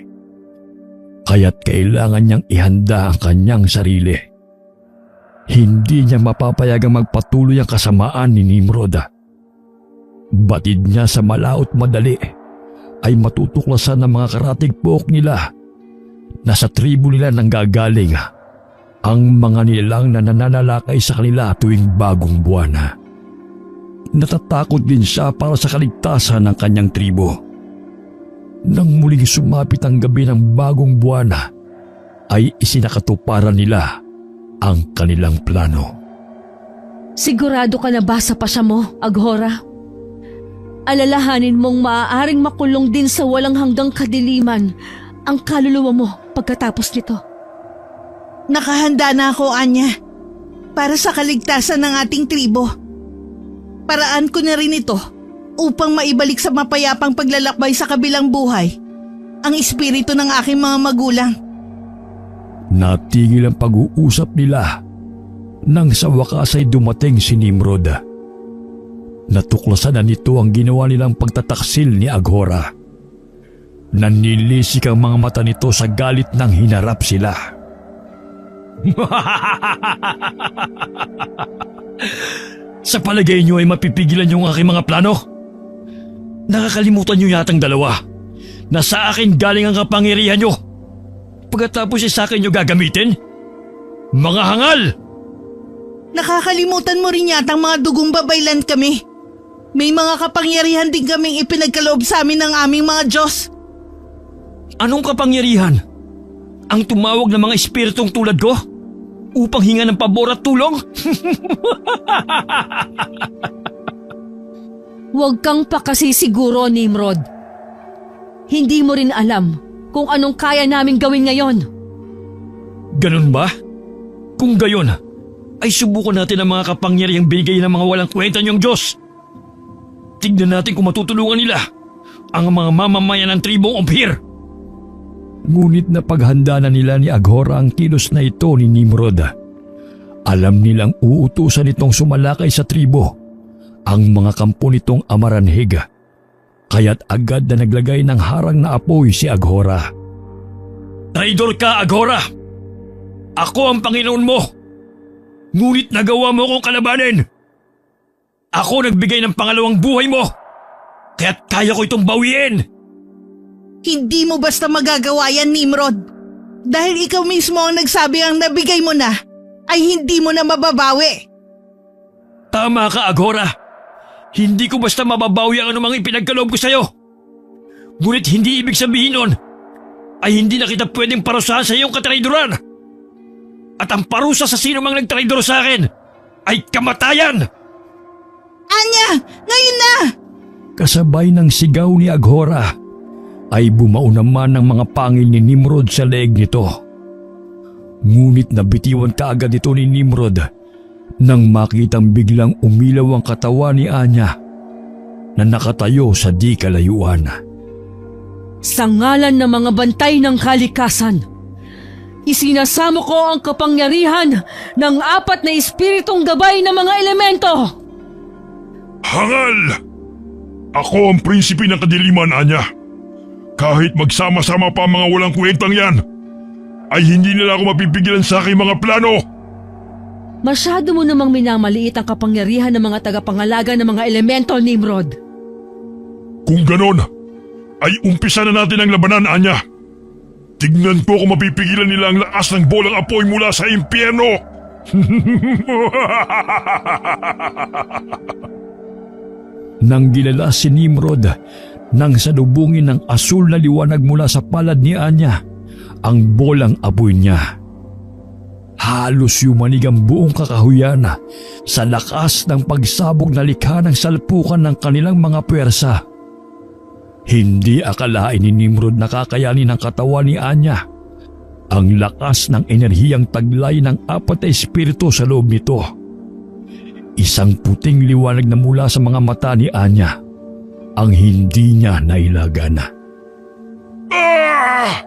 Kaya't kailangan niyang ihanda ang kanyang sarili. Hindi niya mapapayagang magpatuloy ang kasamaan ni Nimrod. Batid niya sa malaot madali ay matutuklasan ng mga karatigpok nila na sa tribo nila nanggagaling ang mga nilalang na nananalakay sa kanila tuwing bagong buwan. Natatakot din siya para sa kaligtasan ng kanyang tribo. Nang muling sumapit ang gabi ng bagong buwan, ay isinakatuparan nila ang kanilang plano. Sigurado ka na ba sa pasya mo, Aghora? Alalahanin mong maaaring makulong din sa walang hanggang kadiliman ang kaluluwa mo pagkatapos nito. Nakahanda na ako, Anya, para sa kaligtasan ng ating tribo. Paraan ko na rin ito upang maibalik sa mapayapang paglalakbay sa kabilang buhay ang espiritu ng aking mga magulang. Natigil ang pag-uusap nila nang sa wakas ay dumating si Nimrod. Natuklasan na nito ang ginawa nilang pagtataksil ni Aghora. Nanilisik ang mga mata nito sa galit nang hinarap sila. Sa palagay niyo ay mapipigilan niyo ang aking mga plano? Nakakalimutan niyo yatang dalawa na sa akin galing ang kapangyarihan niyo. Pagkatapos ay sa akin niyo gagamitin? Mga hangal! Nakakalimutan mo rin yata ang mga dugong babaylan kami. May mga kapangyarihan din kaming ipinagkaloob sa amin ng aming mga Diyos. Anong kapangyarihan? Ang tumawag ng mga espiritong tulad ko? Upang hinga ng pabor at tulong? Huwag kang pakasisiguro, Nimrod. Hindi mo rin alam kung anong kaya namin gawin ngayon. Ganun ba? Kung gayon, ay subukan natin ang mga kapangyarihang binigay ng mga walang kwenta niyong Diyos. Tignan natin kung matutulungan nila ang mga mamamayan ng tribong Ophir. Ngunit napaghanda na nila ni Aghora ang kilos na ito ni Nimrod. Alam nilang uutusan itong sumalakay sa tribo ang mga kampo nitong Amaranhig. Kaya't agad na naglagay ng harang na apoy si Aghora. Traidor ka, Aghora! Ako ang Panginoon mo! Ngunit nagawa mo akong kalabanin! Ako nagbigay ng pangalawang buhay mo! Kaya't kaya ko itong bawiin! Hindi mo basta magagawa yan, Nimrod. Dahil ikaw mismo ang nagsabi ang nabigay mo na, ay hindi mo na mababawi. Tama ka, Aghora! Hindi ko basta mababawi ang anumang ipinagkaloob ko sa'yo. Ngunit hindi ibig sabihin nun ay hindi na kita pwedeng parusahan sa iyong katraidoran. At ang parusa sa sino mang nagtraidor sa akin ay kamatayan! Anya, ngayon na! Kasabay ng sigaw ni Aghora ay bumao naman ang mga pangil ni Nimrod sa leeg nito. Ngunit nabitiwan kaagad ito ni Nimrod nang makitang biglang umilaw ang katawan ni Anya na nakatayo sa di kalayuan. Sa ngalan ng mga bantay ng kalikasan, isinasamo ko ang kapangyarihan ng 4 na espiritong gabay ng mga elemento. Hangal! Ako ang prinsipe ng kadiliman, Anya. Kahit magsama-sama pa ang mga walang kwentang yan, ay hindi nila ako mapipigilan sa aking mga plano. Masyado mo namang minamaliit ang kapangyarihan ng mga tagapangalaga ng mga elemento, Nimrod. Kung ganon, ay umpisa na natin ang labanan, Anya. Tignan ko kung mapipigilan nila ang lakas ng bolang apoy mula sa impyerno. Nang gilala si Nimrod nang salubungin ng asul na liwanag mula sa palad ni Anya ang bolang apoy niya. Halos yumanig ang buong kakahuyan sa lakas ng pagsabog na likha ng salpukan ng kanilang mga puwersa. Hindi akalain ni Nimrod na kakayanin ng katawan ni Anya ang lakas ng enerhiyang taglay ng 4 na espiritu sa loob nito. Isang puting liwanag na mula sa mga mata ni Anya ang hindi niya nailagan. Ah!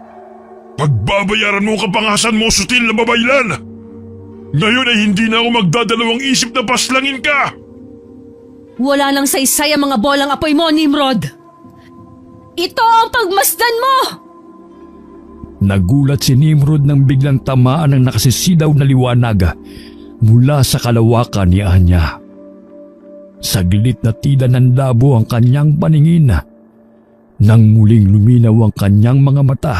Pagbabayaran mo ang kapangasan mo, sutil na babaylan! Ngayon ay hindi na ako magdadalawang isip na paslangin ka! Wala nang saysay ang mga bolang apoy mo, Nimrod. Ito ang pagmasdan mo! Nagulat si Nimrod nang biglang tamaan ng nakasisidaw na liwanag mula sa kalawakan ni Anya. Saglit na tila ng labo ang kanyang paningin. Nang muling luminaw ang kanyang mga mata,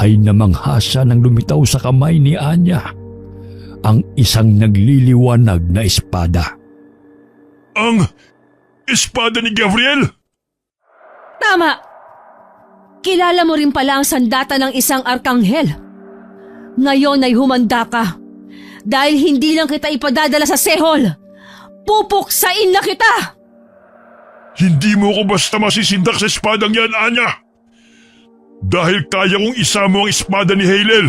ay namangha siya nang lumitaw sa kamay ni Anya ang isang nagliliwanag na espada. Ang espada ni Gabriel? Tama! Kilala mo rin pala ang sandata ng isang arkanghel. Ngayon ay humanda ka. Dahil hindi lang kita ipadadala sa Sehol, pupuksain na kita! Hindi mo ko basta masisindak sa espadang yan, Anya. Dahil kaya kong isama ang espada ni Halel,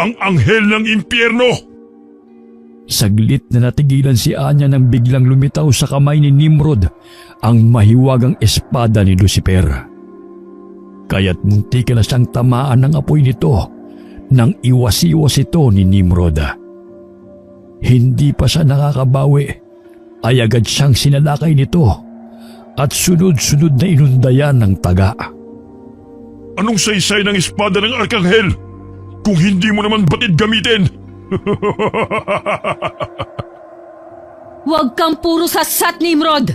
ang anghel ng impyerno. Saglit na natigilan si Anya nang biglang lumitaw sa kamay ni Nimrod ang mahiwagang espada ni Lucifer. Kaya't muntik na siyang tamaan ng apoy nito nang iwas-iwas ito ni Nimrod. Hindi pa siya nakakabawi ay agad siyang sinalakay nito at sunod-sunod na inundayan ng taga. Anong saysay ng espada ng arkanghel kung hindi mo naman batid gamitin? Huwag kang puro sasat, Nimrod!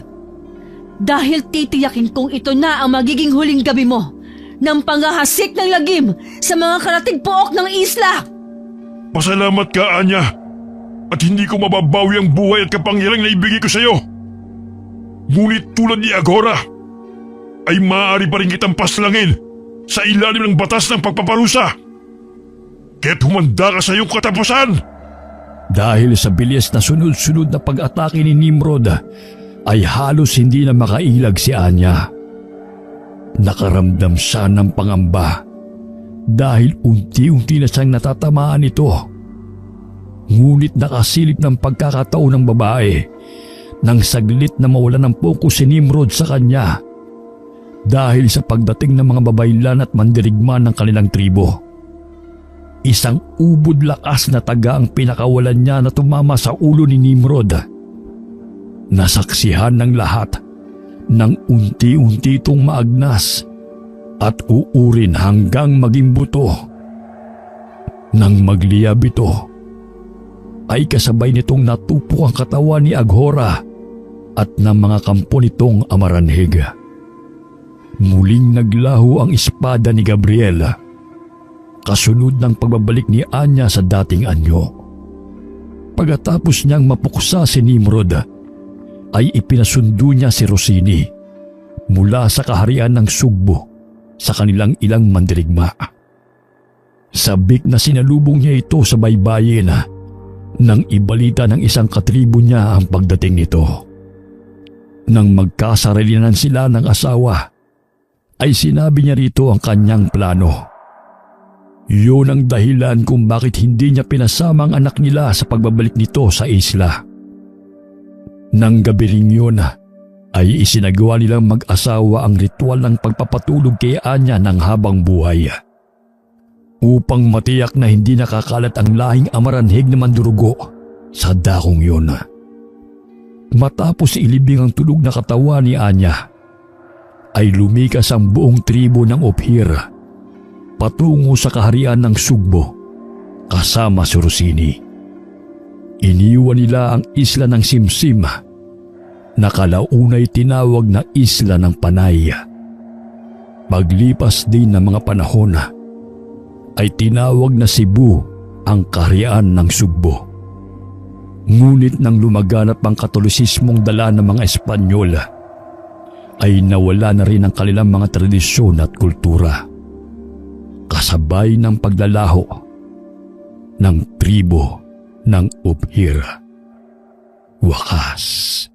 Dahil titiyakin kong ito na ang magiging huling gabi mo ng panghahasik ng lagim sa mga karatig pook ng isla! Pasalamat ka, Anya. at hindi ko mababawi ang buhay at kapangyarang na ibigay ko sa iyo. Ngunit tulad ni Aghora, ay maaari pa rin kitang paslangin sa ilalim ng batas ng pagpaparusa. Kaya't humanda ka sa iyong katapusan. Dahil sa bilis na sunod-sunod na pag-atake ni Nimrod, ay halos hindi na makailag si Anya. Nakaramdam siya ng pangamba dahil unti-unti na siyang natatamaan nito. Ngunit nakasilip ng pagkakataon ng babae nang saglit na mawala ng pokus si Nimrod sa kanya dahil sa pagdating ng mga babaylan at mandirigma ng kanilang tribo. Isang ubod lakas na taga ang pinakawalan niya na tumama sa ulo ni Nimrod. Nasaksihan ng lahat nang unti-unti itong maagnas at uurin hanggang maging buto. Nang magliyab ito, ay kasabay nitong natupok ang katawan ni Aghora at ng mga kampo nitong amaranhig. Muling naglaho ang espada ni Gabriel, kasunod ng pagbabalik ni Anya sa dating anyo. Pagkatapos niyang mapuksa si Nimrod, ay ipinasundo niya si Rossini mula sa kaharian ng Sugbo sa kanilang ilang mandirigma. Sabik na sinalubong niya ito sa baybayin nang ibalita ng isang katribo niya ang pagdating nito. Nang magkasarilinan sila ng asawa, ay sinabi niya rito ang kanyang plano. Yun ang dahilan kung bakit hindi niya pinasama ang anak nila sa pagbabalik nito sa isla. Nang gabi ring yun, ay isinagawa nilang mag-asawa ang ritual ng pagpapatulog kay Anya ng habang buhay. Upang matiyak na hindi nakakalat ang lahing amaranhig na mandurugo sa dakong yun. Matapos ilibing ang tulog na katawan ni Anya, ay lumikas ang buong tribo ng Ophir patungo sa kaharian ng Sugbo kasama si Rossini. Iniwan nila ang isla ng Simsim na kalaunay tinawag na Isla ng Panay. Paglipas din ng mga panahon, ay tinawag na Cebu ang kaharian ng Sugbo. Ngunit nang lumaganap ang Katolisismong dala ng mga Espanyol, ay nawala na rin ang kanilang mga tradisyon at kultura, kasabay ng paglalaho ng tribo ng Ophir. Wakas.